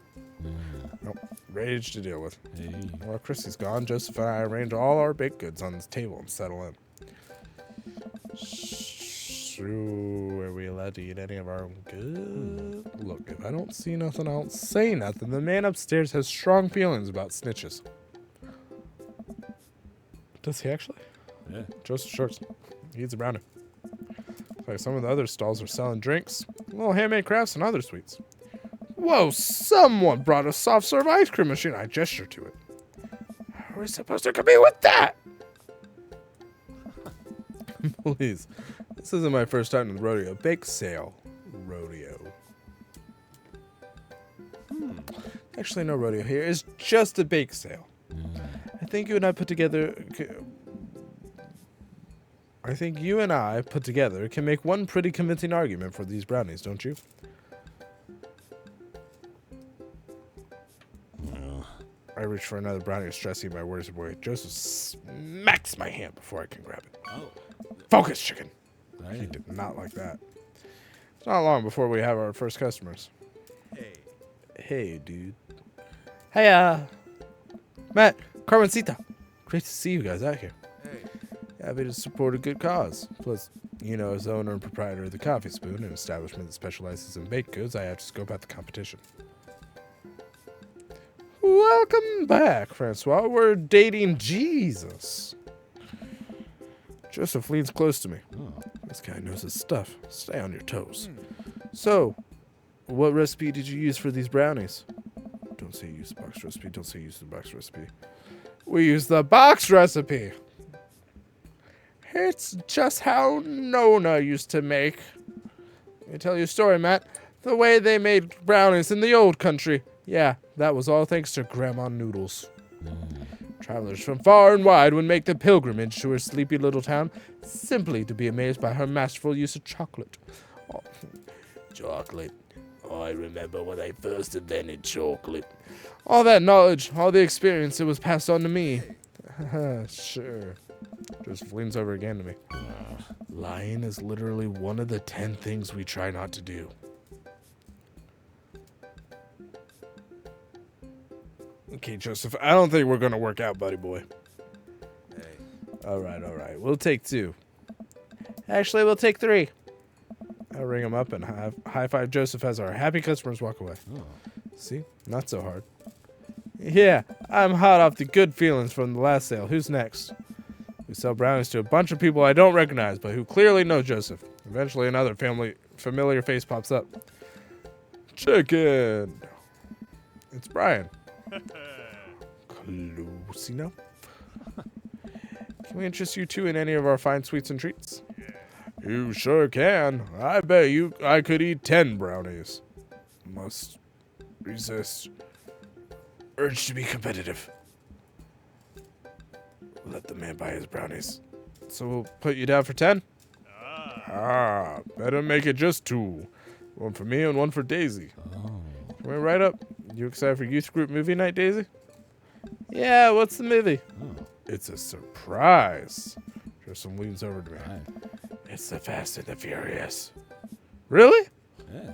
Nope. Rage to deal with. Hey. While Christy's gone, Joseph and I arrange all our baked goods on this table and settle in. So, are we allowed to eat any of our own goods? Look, if I don't see nothing, I don't say nothing. The man upstairs has strong feelings about snitches. Does he actually? Yeah. Joseph Shorts. He eats a brownie. Like some of the other stalls are selling drinks, little handmade crafts, and other sweets. Whoa, someone brought a soft serve ice cream machine. I gesture to it. How are we supposed to compete with that? Please. This isn't my first time to the rodeo. Bake sale. Rodeo. Actually, no rodeo here. It's just a bake sale. I think you and I put together can make one pretty convincing argument for these brownies, don't you? I reach for another brownie, stressing my words away. Joseph smacks my hand before I can grab it. Oh. Focus, chicken. He Right. did not like that. It's not long before we have our first customers. Hey, dude. Hey, Matt, Carmencita. Great to see you guys out here. Happy to support a good cause. Plus, you know, as owner and proprietor of the Coffee Spoon, an establishment that specializes in baked goods, I have to scope out the competition. Welcome back, Francois. We're dating Jesus. Joseph leans close to me. Oh. This guy knows his stuff. Stay on your toes. So, what recipe did you use for these brownies? Don't say use the box recipe. Don't say use the box recipe. We use the box recipe. It's just how Nona used to make. Let me tell you a story, Matt. The way they made brownies in the old country. Yeah, that was all thanks to Grandma Noodles. Travelers from far and wide would make the pilgrimage to her sleepy little town simply to be amazed by her masterful use of chocolate. Oh, chocolate. Oh, I remember when I first invented chocolate. All that knowledge, all the experience, it was passed on to me. Sure. Just leans over again to me. Lying is literally one of the 10 things we try not to do. Okay, Joseph, I don't think we're going to work out, buddy boy. All right. We'll take 2. Actually, we'll take 3. I ring him up and high five Joseph as our happy customers walk away. Oh. See? Not so hard. Yeah, I'm hot off the good feelings from the last sale. Who's next? We sell brownies to a bunch of people I don't recognize, but who clearly know Joseph. Eventually, another familiar face pops up. Chicken. It's Brian. Close enough. Can we interest you two in any of our fine sweets and treats? You sure can. I bet I could eat 10 brownies. Must resist urge to be competitive. Let the man buy his brownies. So we'll put you down for 10? Better make it just 2. One for me and one for Daisy. Can we write up? You excited for youth group movie night, Daisy? Yeah, what's the movie? It's a surprise. Tristan leans over to me. It's the Fast and the Furious. Really? Yeah.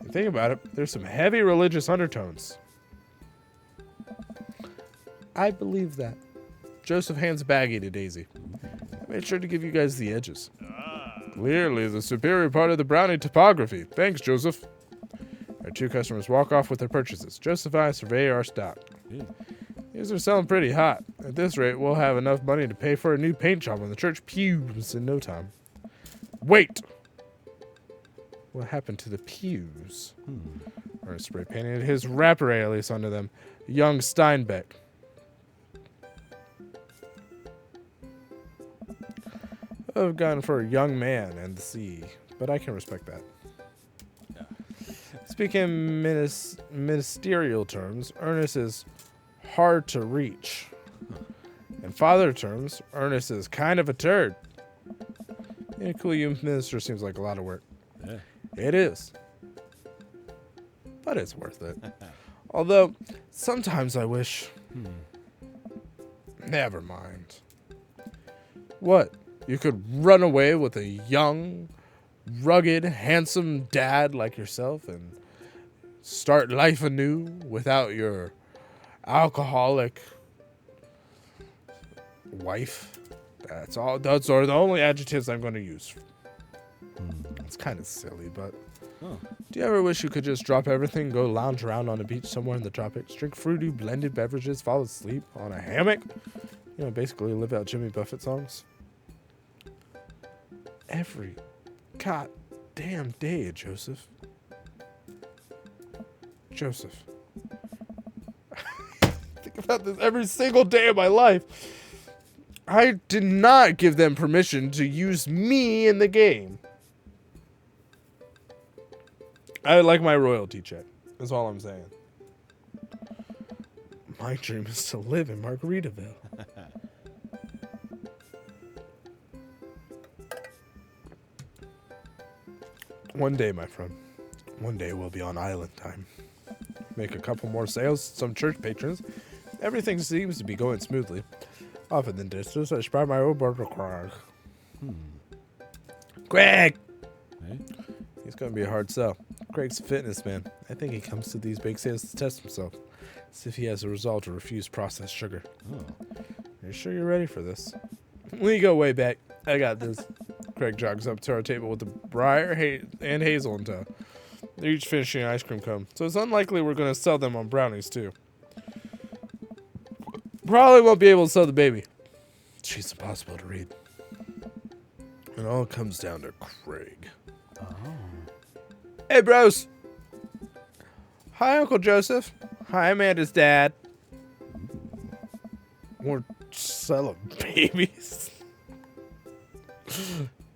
You think about it, there's some heavy religious undertones. I believe that. Joseph hands a baggie to Daisy. I made sure to give you guys the edges. Clearly the superior part of the brownie topography. Thanks, Joseph. Our 2 customers walk off with their purchases. Joseph and I survey our stock. These are selling pretty hot. At this rate, we'll have enough money to pay for a new paint job on the church pews in no time. Wait! What happened to the pews? Ernest spray painted his wrapper alias onto them. Young Steinbeck. I've gone for a young man and the sea, but I can respect that. Speaking in ministerial terms, Ernest is hard to reach. In father terms, Ernest is kind of a turd. Yeah, cool youth minister seems like a lot of work. Yeah. It is. But it's worth it. Although, sometimes I wish... Never mind. What? You could run away with a young, rugged, handsome dad like yourself and start life anew without your alcoholic wife? That's all. Those are the only adjectives I'm going to use. It's kind of silly, but... Do you ever wish you could just drop everything, go lounge around on a beach somewhere in the tropics, drink fruity blended beverages, fall asleep on a hammock? You know, basically live out Jimmy Buffett songs. Every goddamn day, Joseph. Joseph. Think about this every single day of my life. I did not give them permission to use me in the game. I like my royalty check. That's all I'm saying. My dream is to live in Margaritaville. One day, my friend. One day we'll be on island time. Make a couple more sales, some church patrons. Everything seems to be going smoothly. Off in the distance, I spy my old brother Craig. Craig! Hey? He's going to be a hard sell. Craig's a fitness man. I think he comes to these big sales to test himself. See if he has a resolve to refuse processed sugar. Are you sure you're ready for this? We go way back. I got this. Craig jogs up to our table with the briar and hazel in tow. They're each finishing an ice cream cone, so it's unlikely we're going to sell them on brownies, too. Probably won't be able to sell the baby. She's impossible to read. It all comes down to Craig. Hey, bros. Hi, Uncle Joseph. Hi, Amanda's dad. We're selling babies.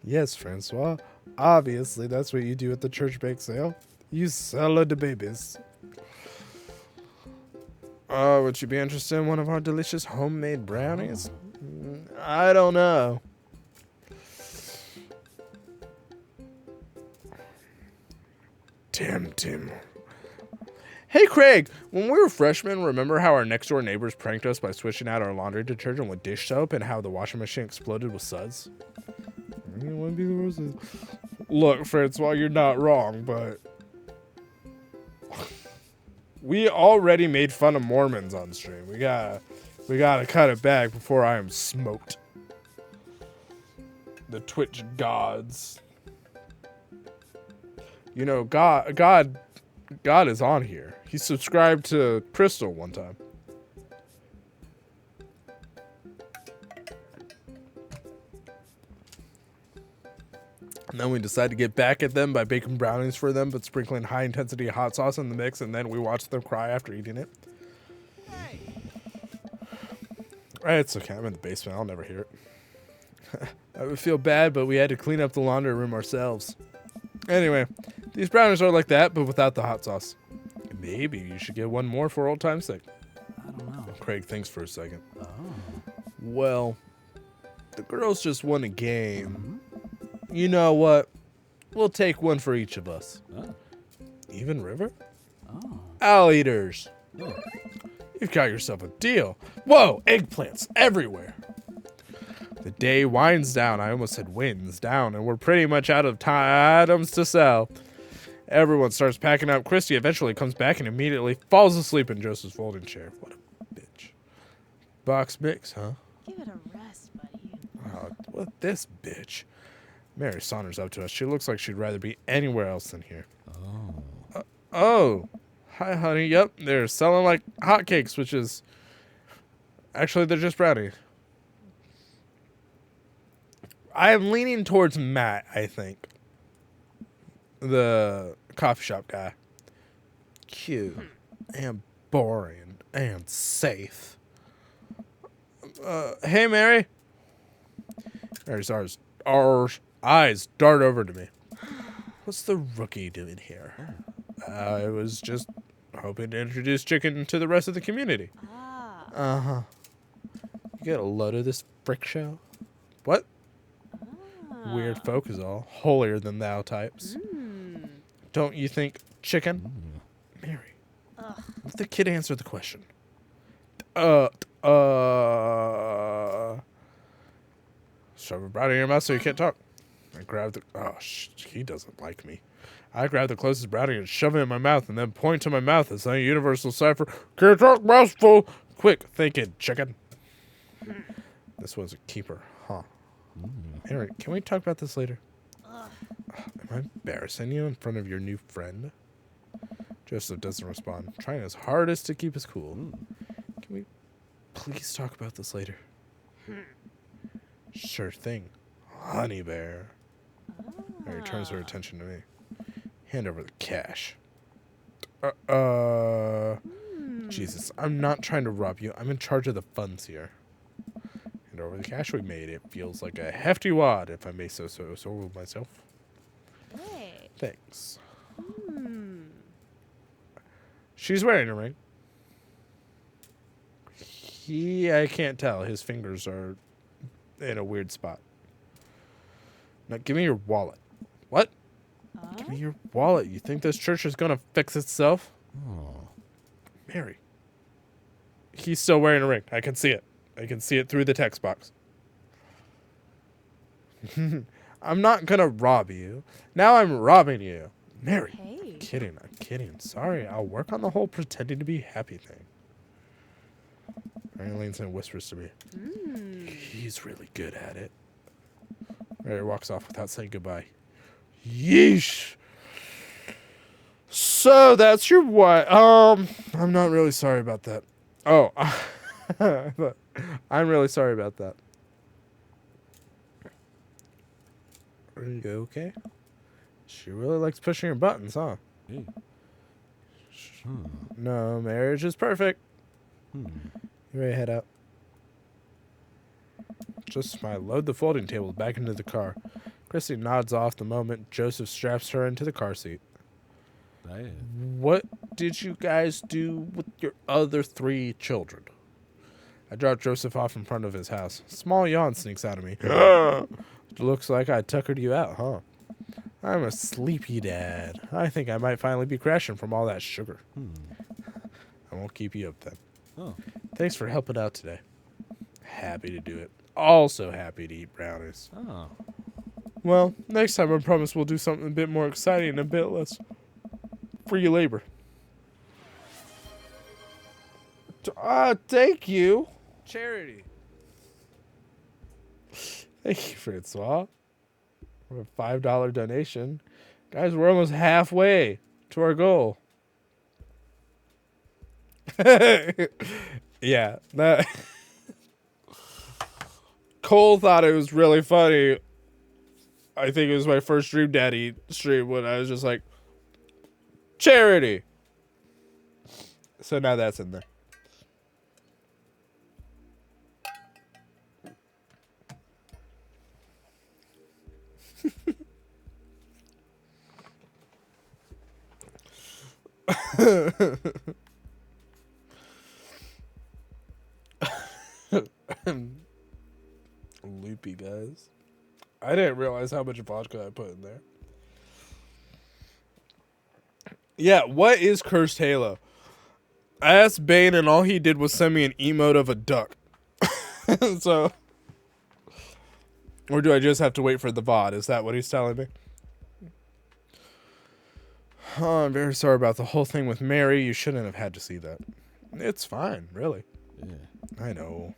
Yes, Francois. Obviously, that's what you do at the church bake sale. You sell the babies. Would you be interested in one of our delicious homemade brownies? I don't know. Damn, Tim. Hey, Craig. When we were freshmen, remember how our next door neighbors pranked us by switching out our laundry detergent with dish soap and how the washing machine exploded with suds? You wouldn't be the roses. Look, Francois, you're not wrong, but we already made fun of Mormons on stream. We gotta cut it back before I am smoked. The Twitch gods. You know, God is on here. He subscribed to Crystal one time. And then we decided to get back at them by baking brownies for them, but sprinkling high-intensity hot sauce in the mix, and then we watched them cry after eating it. Hey. It's okay. I'm in the basement. I'll never hear it. I would feel bad, but we had to clean up the laundry room ourselves. Anyway, these brownies are like that, but without the hot sauce. Maybe you should get one more for old time's sake. I don't know. Craig thinks for a second. Oh. Well, the girls just won a game. You know what? We'll take one for each of us. Oh. Even River? Oh. I'll eaters. Oh. You've got yourself a deal. Whoa, eggplants everywhere. The day winds down. I almost said winds down, and we're pretty much out of items to sell. Everyone starts packing up. Christy eventually comes back and immediately falls asleep in Joseph's folding chair. What a bitch. Box mix, huh? Give it a rest, buddy. Oh, what this bitch? Mary saunters up to us. She looks like she'd rather be anywhere else than here. Oh. Hi, honey. Yep, they're selling like hotcakes, which is... Actually, they're just brownie. I am leaning towards Matt, I think. The coffee shop guy. Cute. And boring. And safe. Hey, Mary. Mary's eyes dart over to me. What's the rookie doing here? I was just hoping to introduce Chicken to the rest of the community. Ah. Uh-huh. You get a load of this frick show? What? Weird folk is all. Holier than thou types. Don't you think, Chicken? Mary. Let the kid answer the question. Shove a brownie in your mouth so you can't talk. I grab the... Oh, he doesn't like me. I grab the closest brownie and shove it in my mouth and then point to my mouth as a universal cipher. Can't talk, mouthful. Quick thinking, Chicken. This was a keeper, huh? Mary, can we talk about this later? Am I embarrassing you in front of your new friend? Joseph doesn't respond, trying his hardest to keep his cool. Can we please talk about this later? Sure thing, honey bear. Mary turns her attention to me. Hand over the cash. Jesus, I'm not trying to rob you. I'm in charge of the funds here. Hand over the cash we made. It feels like a hefty wad, if I may so myself. Hey. Thanks. She's wearing a ring. I can't tell. His fingers are in a weird spot. Now, give me your wallet. What? Give me your wallet. You think this church is going to fix itself? Oh. Mary. He's still wearing a ring. I can see it. I can see it through the text box. I'm not going to rob you. Now I'm robbing you. Mary. Hey. I'm kidding. Sorry. I'll work on the whole pretending to be happy thing. Mary leans in and whispers to me. He's really good at it. Mary walks off without saying goodbye. Yeesh. So that's your wife. I'm not really sorry about that. Oh, I'm really sorry about that. Are you okay? She really likes pushing your buttons, huh? No, marriage is perfect. You ready to head out? Just smile. Load the folding table back into the car. Christy nods off the moment Joseph straps her into the car seat. What did you guys do with your other 3 children? I dropped Joseph off in front of his house. Small yawn sneaks out of me. Looks like I tuckered you out, huh? I'm a sleepy dad. I think I might finally be crashing from all that sugar. I won't keep you up then. Thanks for helping out today. Happy to do it. Also happy to eat brownies. Well, next time I promise we'll do something a bit more exciting and a bit less free labor. Thank you. Charity. Thank you, Francois. For a $5 donation. Guys, we're almost halfway to our goal. Yeah. Cole thought it was really funny. I think it was my first Dream Daddy stream when I was just like, charity. So now that's in there. Loopy, guys. I didn't realize how much vodka I put in there. Yeah, what is Cursed Halo? I asked Bane and all he did was send me an emote of a duck. So, or do I just have to wait for the VOD? Is that what he's telling me? Oh, I'm very sorry about the whole thing with Mary. You shouldn't have had to see that. It's fine, really. Yeah. I know.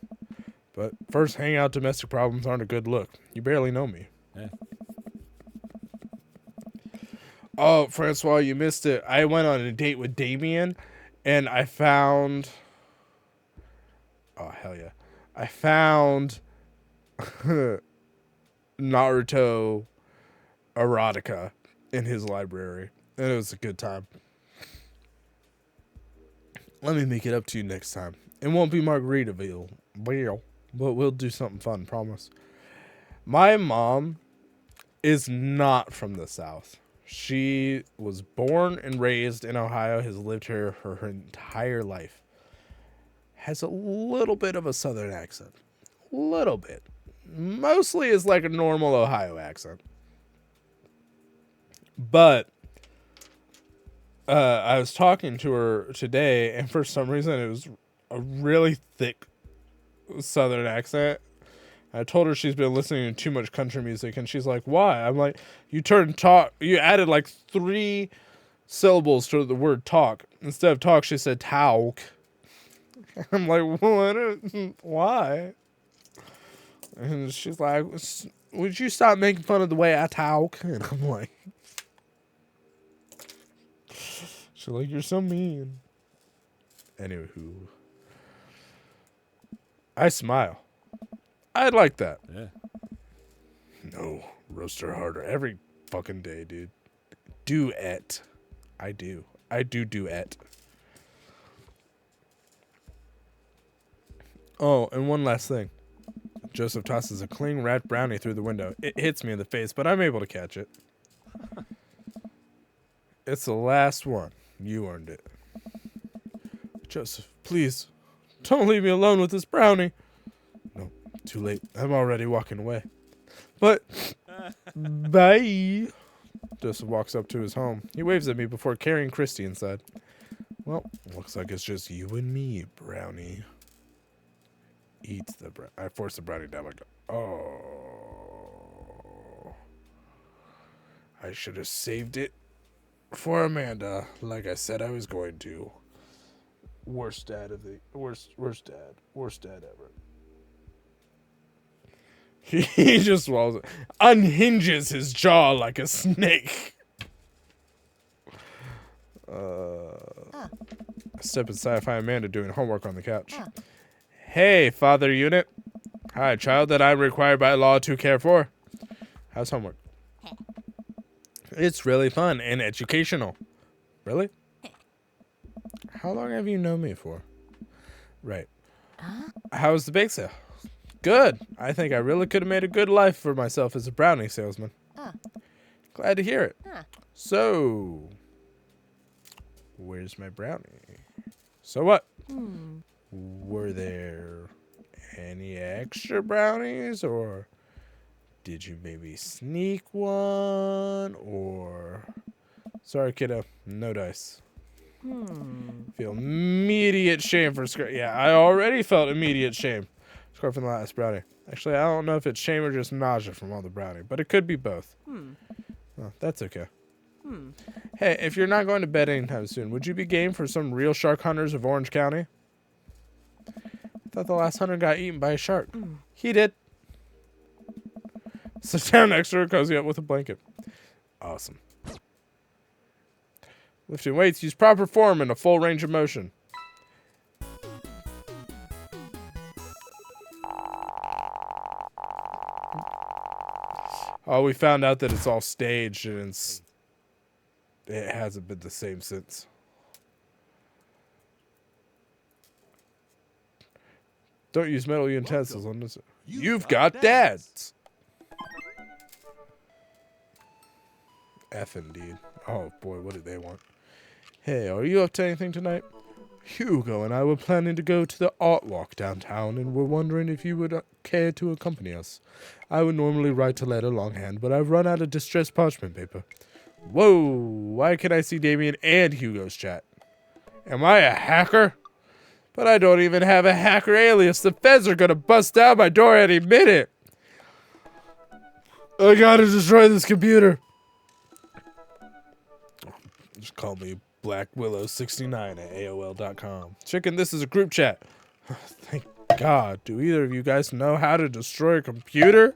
But first hangout domestic problems aren't a good look. You barely know me. Yeah. Oh, Francois, you missed it. I went on a date with Damien, and I found... Oh, hell yeah. I found Naruto erotica in his library, and it was a good time. Let me make it up to you next time. It won't be Margaritaville, but we'll do something fun, promise. My mom is not from the South. She was born and raised in Ohio, has lived here her entire life. Has a little bit of a Southern accent. Little bit. Mostly is like a normal Ohio accent. But I was talking to her today, and for some reason it was a really thick Southern accent. I told her she's been listening to too much country music, and she's like, why? I'm like, you added like 3 syllables to the word talk. Instead of talk, she said talk. I'm like, what? Why? And she's like, would you stop making fun of the way I talk? And I'm like, she's like, you're so mean. Anywho, I smile. I'd like that. Yeah. No, roast her harder every fucking day, dude. Duet. I do duet. Oh, and one last thing. Joseph tosses a cling rat brownie through the window. It hits me in the face, but I'm able to catch it. It's the last one. You earned it. Joseph, please, don't leave me alone with this brownie. No, too late. I'm already walking away. But, bye. Joseph walks up to his home. He waves at me before carrying Christy inside. Well, looks like it's just you and me, brownie. Eats the brownie. I force the brownie down my gut. Oh. I should have saved it for Amanda, like I said I was going to. Worst dad ever. He just swallows it. Unhinges his jaw like a snake. I step inside and find Amanda doing homework on the couch. Hey, father unit. Hi, child that I'm required by law to care for. How's homework? It's really fun and educational. Really? How long have you known me for? Right. How was the bake sale? Good. I think I really could have made a good life for myself as a brownie salesman. Glad to hear it. So, where's my brownie? So what? Were there any extra brownies, or did you maybe sneak one, or... Sorry, kiddo. No dice. Feel immediate shame for yeah, I already felt immediate shame. Score from the last brownie. Actually, I don't know if it's shame or just nausea from all the brownie, but it could be both. Oh, that's okay. Hey, if you're not going to bed anytime soon, would you be game for some real shark hunters of Orange County? I thought the last hunter got eaten by a shark. He did. Sit down next to her, cozy up with a blanket. Awesome. Lifting weights, use proper form and a full range of motion. Oh, we found out that it's all staged and it hasn't been the same since. Don't use metal utensils on this. You've got dads. F indeed. Oh boy, what did they want? Hey, are you up to anything tonight? Hugo and I were planning to go to the art walk downtown and were wondering if you would care to accompany us. I would normally write a letter longhand, but I've run out of distressed parchment paper. Whoa, why can I see Damien and Hugo's chat? Am I a hacker? But I don't even have a hacker alias. The feds are gonna bust down my door any minute. I gotta destroy this computer. Just call me BlackWillow69 at AOL.com. Chicken, this is a group chat. Thank God. Do either of you guys know how to destroy a computer?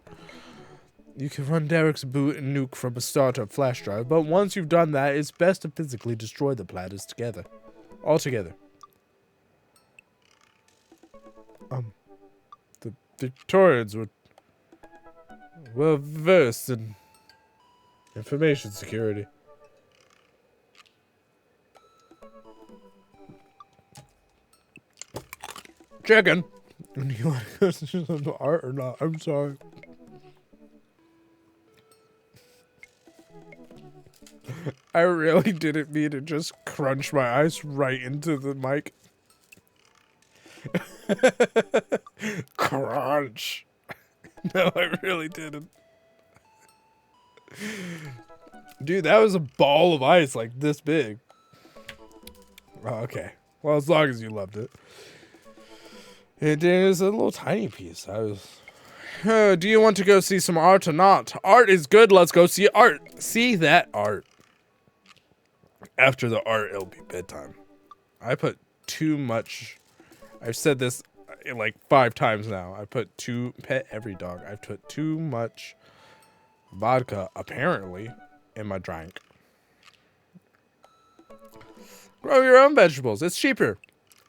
You can run Derek's boot and nuke from a startup flash drive, but once you've done that, it's best to physically destroy the platters together. All together. The Victorians were well versed in information security. Chicken. Do you want to go to some art or not? I'm sorry. I really didn't mean to just crunch my ice right into the mic. Crunch. No, I really didn't. Dude, that was a ball of ice like this big. Oh, okay. Well, as long as you loved it. It is a little tiny piece. I was... do you want to go see some art or not? Art is good. Let's go see art. See that art. After the art, it'll be bedtime. I put too much... I've said this like 5 times now. I put pet every dog. I've put too much vodka, apparently, in my drink. Grow your own vegetables. It's cheaper.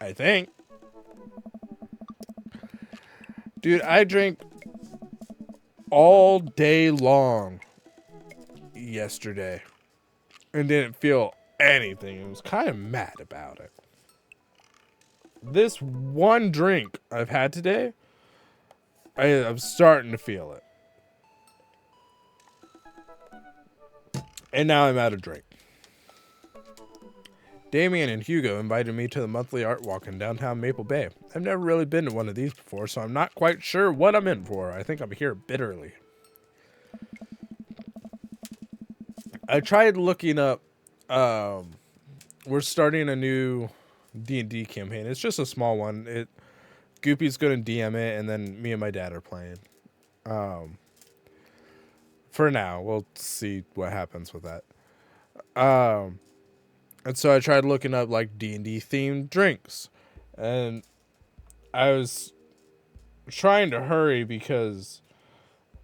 I think. Dude, I drank all day long yesterday and didn't feel anything. I was kind of mad about it. This one drink I've had today, I'm starting to feel it. And now I'm out of drink. Damien and Hugo invited me to the monthly art walk in downtown Maple Bay. I've never really been to one of these before, so I'm not quite sure what I'm in for. I think I'm here bitterly. I tried looking up, we're starting a new D&D campaign. It's just a small one. Goopy's going to DM it, and then me and my dad are playing. For now, we'll see what happens with that. And so I tried looking up like D&D themed drinks, and I was trying to hurry because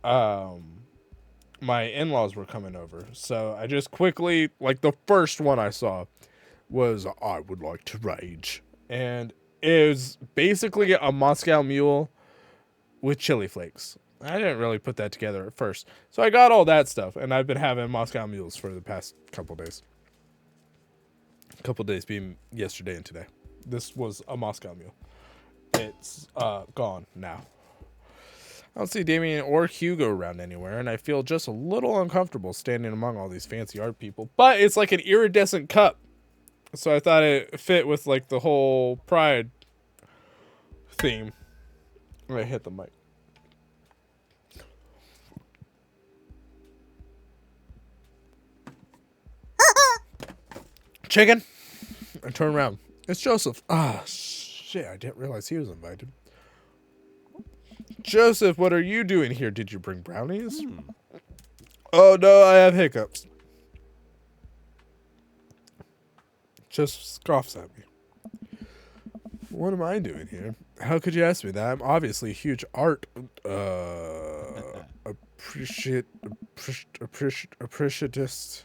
my in-laws were coming over. So I just quickly, like the first one I saw was I would like to rage, and it was basically a Moscow Mule with chili flakes. I didn't really put that together at first, so I got all that stuff, and I've been having Moscow Mules for the past couple days. Couple days being yesterday and today. This was a Moscow Mule. It's gone now. I don't see Damien or Hugo around anywhere, and I feel just a little uncomfortable standing among all these fancy art people. But it's like an iridescent cup, so I thought it fit with like the whole Pride theme. I hit the mic. Chicken. I turn around. It's Joseph. Ah, shit. I didn't realize he was invited. Joseph, what are you doing here? Did you bring brownies? Oh, no, I have hiccups. Joseph scoffs at me. What am I doing here? How could you ask me that? I'm obviously a huge art appreciatist.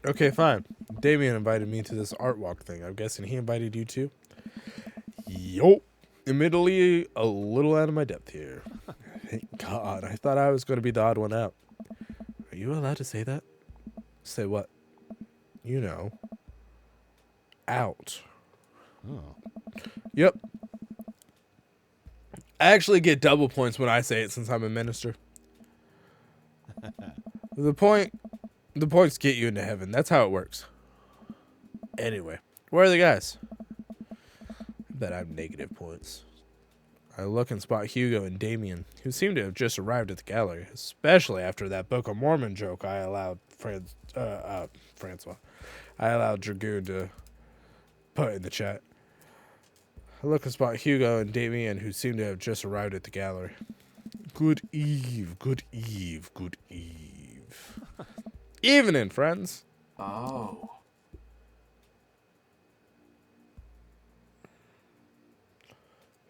Okay, fine. Damien invited me to this art walk thing. I'm guessing he invited you too? Yup. Admittedly, a little out of my depth here. Thank God. I thought I was going to be the odd one out. Are you allowed to say that? Say what? You know. Out. Oh. Yep. I actually get double points when I say it since I'm a minister. The points get you into heaven. That's how it works. Anyway, where are the guys? I bet I have negative points. I look and spot Hugo and Damien, who seem to have just arrived at the gallery, especially after that Book of Mormon joke I allowed Francois. I allowed Dragoon to put in the chat. I look and spot Hugo and Damien, who seem to have just arrived at the gallery. Good eve, good eve, good eve. Evening, friends. Oh.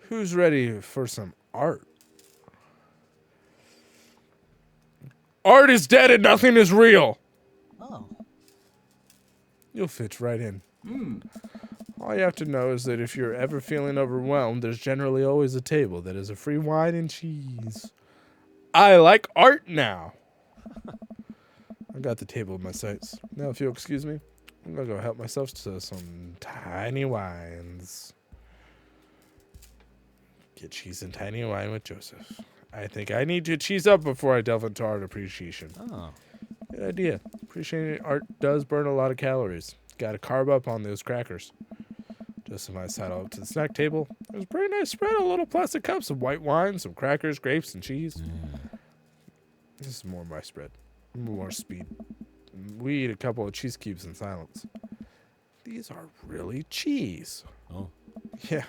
Who's ready for some art? Art is dead and nothing is real. Oh. You'll fit right in. All you have to know is that if you're ever feeling overwhelmed, there's generally always a table that has a free wine and cheese. I like art now. I got the table in my sights. Now, if you'll excuse me, I'm gonna go help myself to some tiny wines. Get cheese and tiny wine with Joseph. I think I need to cheese up before I delve into art appreciation. Oh. Good idea. Appreciating art does burn a lot of calories. Got to carb up on those crackers. Just as I sidle up to the snack table, there's a pretty nice spread of little plastic cups of white wine, some crackers, grapes, and cheese. This is more my spread. More speed. We eat a couple of cheese cubes in silence. These are really cheese. Oh. Yeah.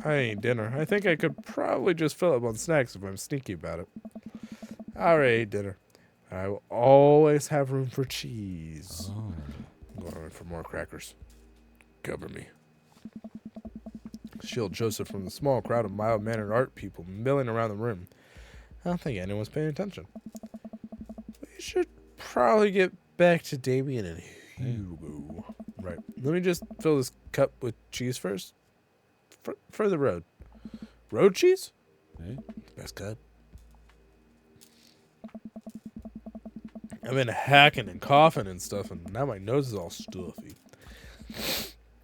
I ain't dinner. I think I could probably just fill up on snacks if I'm sneaky about it. I already ate dinner. I will always have room for cheese. Oh. I'm going in for more crackers. Cover me. Shield Joseph from the small crowd of mild-mannered art people milling around the room. I don't think anyone's paying attention. We should probably get back to Damien and Hugo. Right. Let me just fill this cup with cheese first. For the road. Road cheese? Hey. Best cut. I've been hacking and coughing and stuff, and now my nose is all stuffy.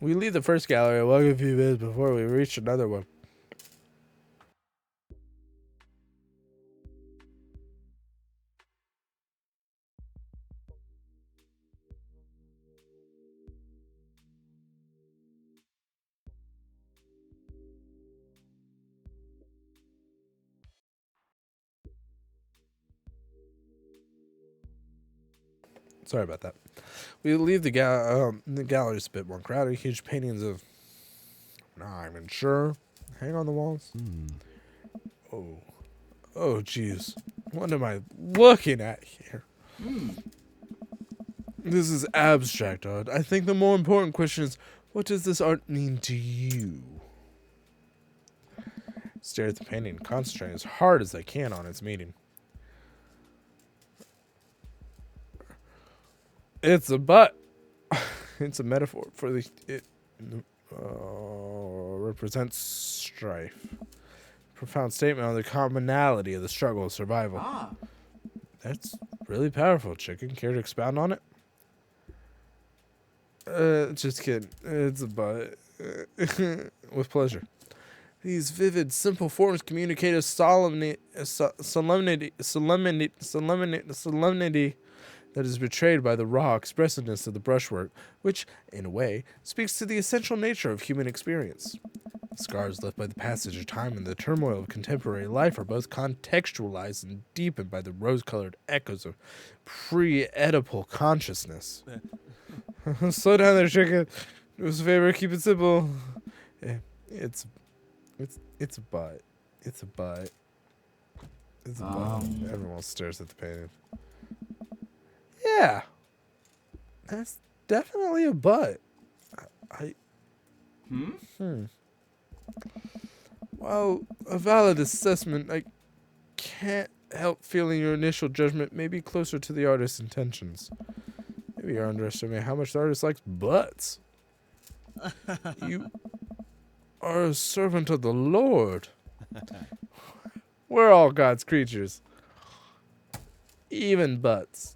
We leave the first gallery and walk a few minutes before we reach another one. Sorry about that. We leave the gallery's a bit more crowded. Huge paintings of, not even sure, hang on the walls. Oh, jeez. What am I looking at here? This is abstract art. I think the more important question is, what does this art mean to you? Stare at the painting, concentrate as hard as I can on its meaning. It's a butt. It's a metaphor for the. It represents strife. Profound statement on the commonality of the struggle of survival. That's really powerful, Chicken. Care to expound on it? Just kidding. It's a butt. With pleasure. These vivid, simple forms communicate a solemnity that is betrayed by the raw expressiveness of the brushwork, which, in a way, speaks to the essential nature of human experience. The scars left by the passage of time and the turmoil of contemporary life are both contextualized and deepened by the rose-colored echoes of pre-Oedipal consciousness. Slow down there, Chicken. Do us a favor, keep it simple. It's a butt. It's a butt. It's a butt. Everyone stares at the painting. Yeah, that's definitely a butt. While a valid assessment, I can't help feeling your initial judgment may be closer to the artist's intentions. Maybe you're underestimating how much the artist likes butts. You are a servant of the Lord. We're all God's creatures. Even butts.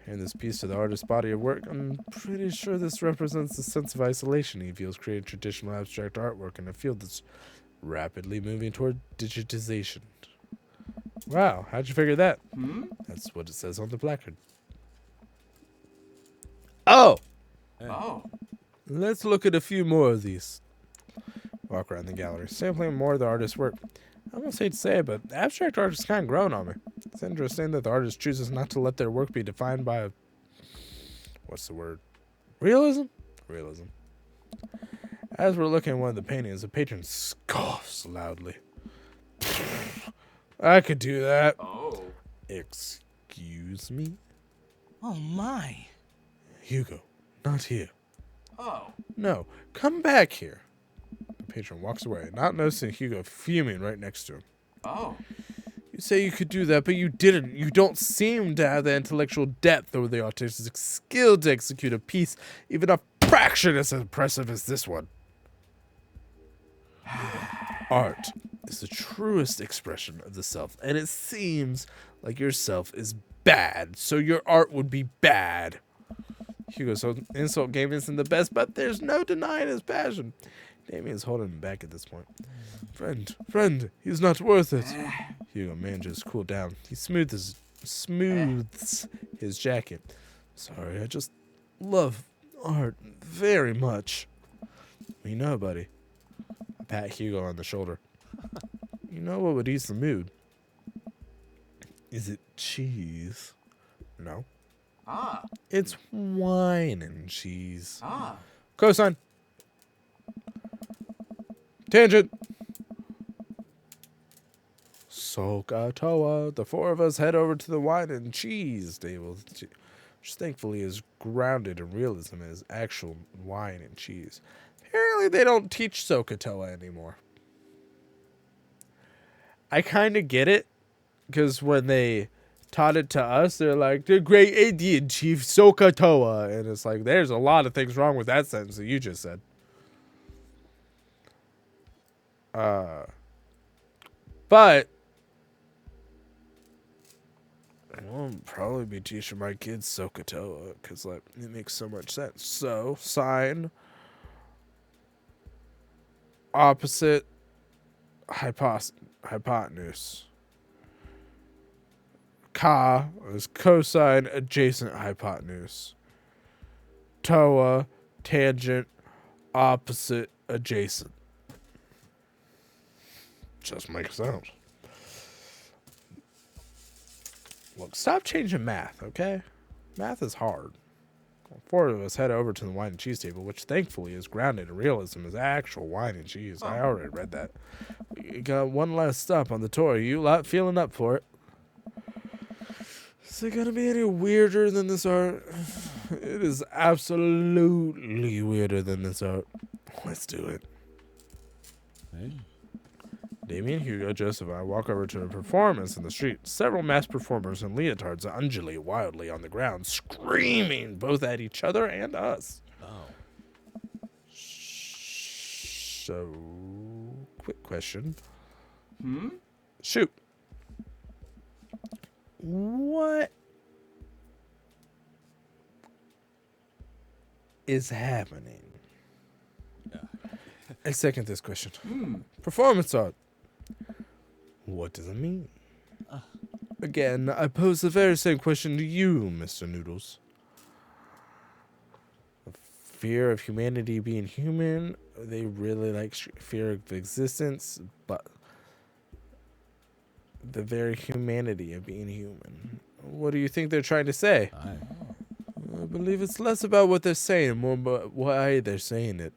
In this piece of the artist's body of work, I'm pretty sure this represents the sense of isolation he feels creating traditional abstract artwork in a field that's rapidly moving toward digitization. Wow, how'd you figure that? That's what it says on the placard. Oh! Oh. Let's look at a few more of these. Walk around the gallery, sampling more of the artist's work. I almost hate to say it, but abstract art has kind of grown on me. It's interesting that the artist chooses not to let their work be defined by... what's the word? Realism? Realism. As we're looking at one of the paintings, the patron scoffs loudly. I could do that. Oh. Excuse me? Oh my. Hugo, not here. Oh. No, come back here. The patron walks away, not noticing Hugo fuming right next to him. Oh. You say you could do that, but you didn't. You don't seem to have the intellectual depth or the artistic skill to execute a piece even a fraction as impressive as this one. Art is the truest expression of the self, and it seems like your self is bad, so your art would be bad. Hugo's insult game isn't the best, but there's no denying his passion. Damien's holding him back at this point. Friend, he's not worth it. Hugo manages to cool down. He smooths his jacket. Sorry, I just love art very much. We know, buddy. I pat Hugo on the shoulder. You know what would ease the mood? Is it cheese? No. Ah. It's wine and cheese. Ah. Cosine. Tangent. Sokatoa. The four of us head over to the wine and cheese table, which thankfully is grounded in realism as actual wine and cheese. Apparently they don't teach Sokatoa anymore. I kind of get it, because when they taught it to us, they're like, the great Indian chief Sokatoa. And it's like, there's a lot of things wrong with that sentence that you just said. But I'll probably be teaching my kids Sokatoa, because like, it makes so much sense. So, sine, opposite, hypotenuse. Ka is cosine adjacent hypotenuse. Toa, tangent, opposite, adjacent. Just makes sense. Look, stop changing math, okay? Math is hard. Four of us head over to the wine and cheese table, which thankfully is grounded in realism as actual wine and cheese. I already read that. We got one last stop on the tour. You lot feeling up for it? Is it gonna be any weirder than this art? It is absolutely weirder than this art. Let's do it. Hey. Damien, Hugo, Joseph, and I walk over to a performance in the street. Several masked performers in leotards undulate wildly on the ground, screaming both at each other and us. Oh. So, quick question. Hmm? Shoot. What is happening? I second this question. Performance art. What does it mean? Again, I pose the very same question to you, Mr. Noodles. Fear of humanity being human. They really like fear of existence, but the very humanity of being human. What do you think they're trying to say? I believe it's less about what they're saying, more about why they're saying it.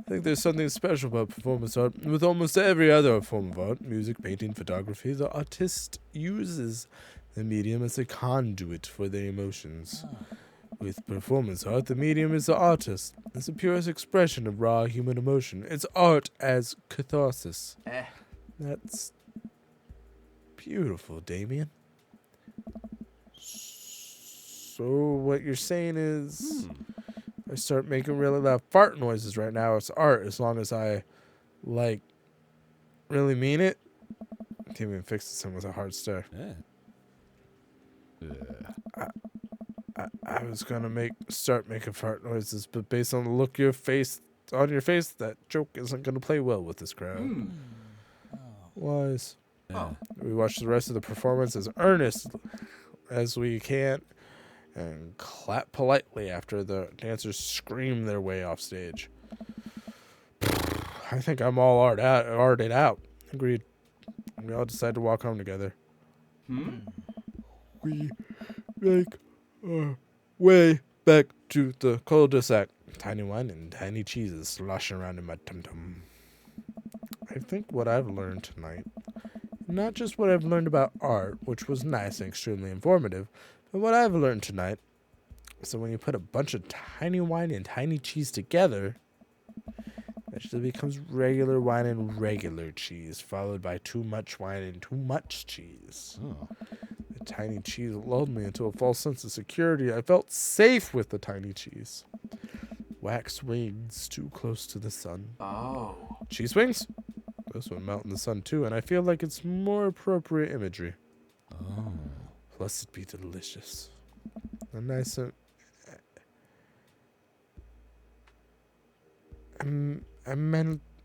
I think there's something special about performance art. With almost every other form of art, music, painting, photography, the artist uses the medium as a conduit for their emotions. With performance art, the medium is the artist. It's the purest expression of raw human emotion. It's art as catharsis. That's beautiful, Damien. So what you're saying is... I start making really loud fart noises right now. It's art, as long as I, like, really mean it. Damien fixes him with a hard stare. Yeah. I was gonna start making fart noises, but based on the look on your face, that joke isn't gonna play well with this crowd. wise. Yeah. We watch the rest of the performance as earnest as we can and clap politely after the dancers scream their way off stage. I think I'm all arted out. Agreed. We all decide to walk home together. We make our way back to the cul-de-sac. Tiny wine and tiny cheeses sloshing around in my tum-tum. I think what I've learned tonight, not just what I've learned about art, which was nice and extremely informative, but what I've learned tonight is that when you put a bunch of tiny wine and tiny cheese together, it actually becomes regular wine and regular cheese, followed by too much wine and too much cheese. Oh. The tiny cheese lulled me into a false sense of security. I felt safe with the tiny cheese. Wax wings too close to the sun. Oh. Cheese wings? Those would melt in the sun too, and I feel like it's more appropriate imagery. Oh. Plus, it'd be delicious. A nice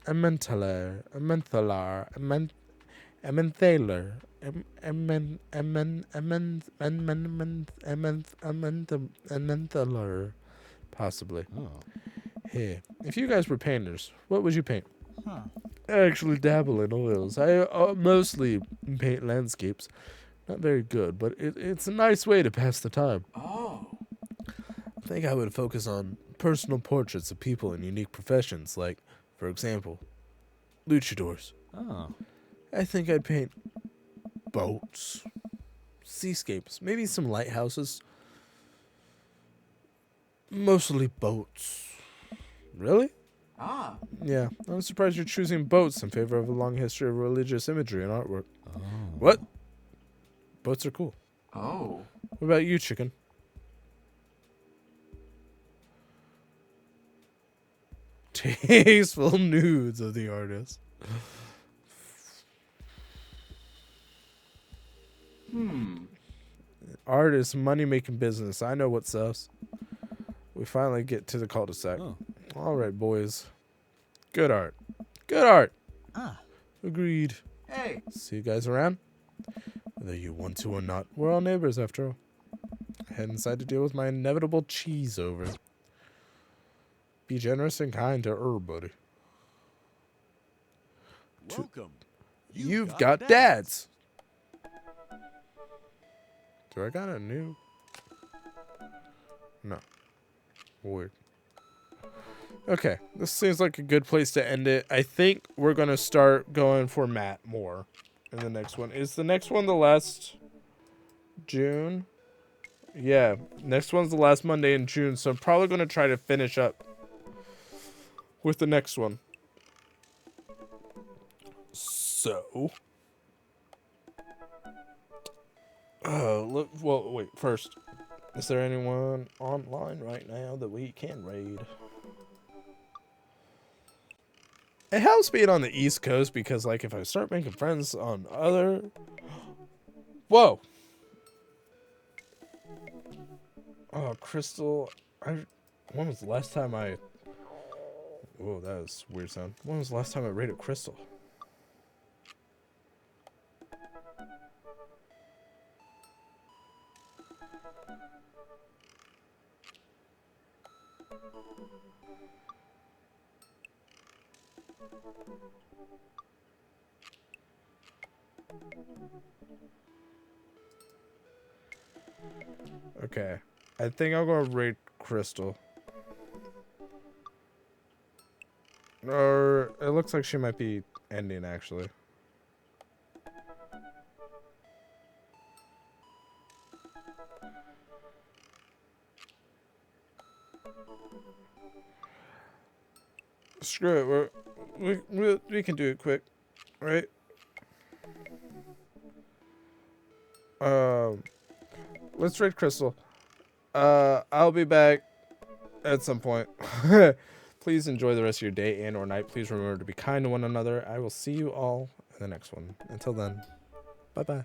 menthaler, possibly. Oh. Hey, if you guys were painters, what would you paint? Huh. I actually dabble in oils. I mostly paint landscapes. Not very good, but it's a nice way to pass the time. Oh. I think I would focus on personal portraits of people in unique professions, like, for example, luchadors. Oh. I think I'd paint boats, seascapes, maybe some lighthouses. Mostly boats. Really? Ah. Yeah, I'm surprised you're choosing boats in favor of a long history of religious imagery and artwork. Oh. What? Boats are cool. Oh. What about you, chicken? Tasteful nudes of the artist. Art is money-making business. I know what's sus. We finally get to the cul-de-sac. Oh. All right, boys. Good art. Good art. Ah. Agreed. Hey. See you guys around. Whether you want to or not, we're all neighbors after all. I head inside to deal with my inevitable cheese over. Be generous and kind to everybody. Welcome. You've got dads. Do I got a new? No. Weird. Okay, this seems like a good place to end it. I think we're gonna start going for Matt more in the next one. Is the next one the last June? Yeah, next one's the last Monday in June, so I'm probably gonna try to finish up with the next one. So, look. Well, wait. First, is there anyone online right now that we can raid? It helps being on the East Coast because, like, if I start making friends on other... Whoa! Oh, Crystal... When was the last time I... Whoa, that was a weird sound. When was the last time I raided Crystal? Okay. I think I'm gonna raid Crystal. Or it looks like she might be ending actually. Screw it. We can do it quick, right? Let's raid Crystal. I'll be back at some point. Please enjoy the rest of your day and or night. Please remember to be kind to one another. I will see you all in the next one. Until then, bye-bye.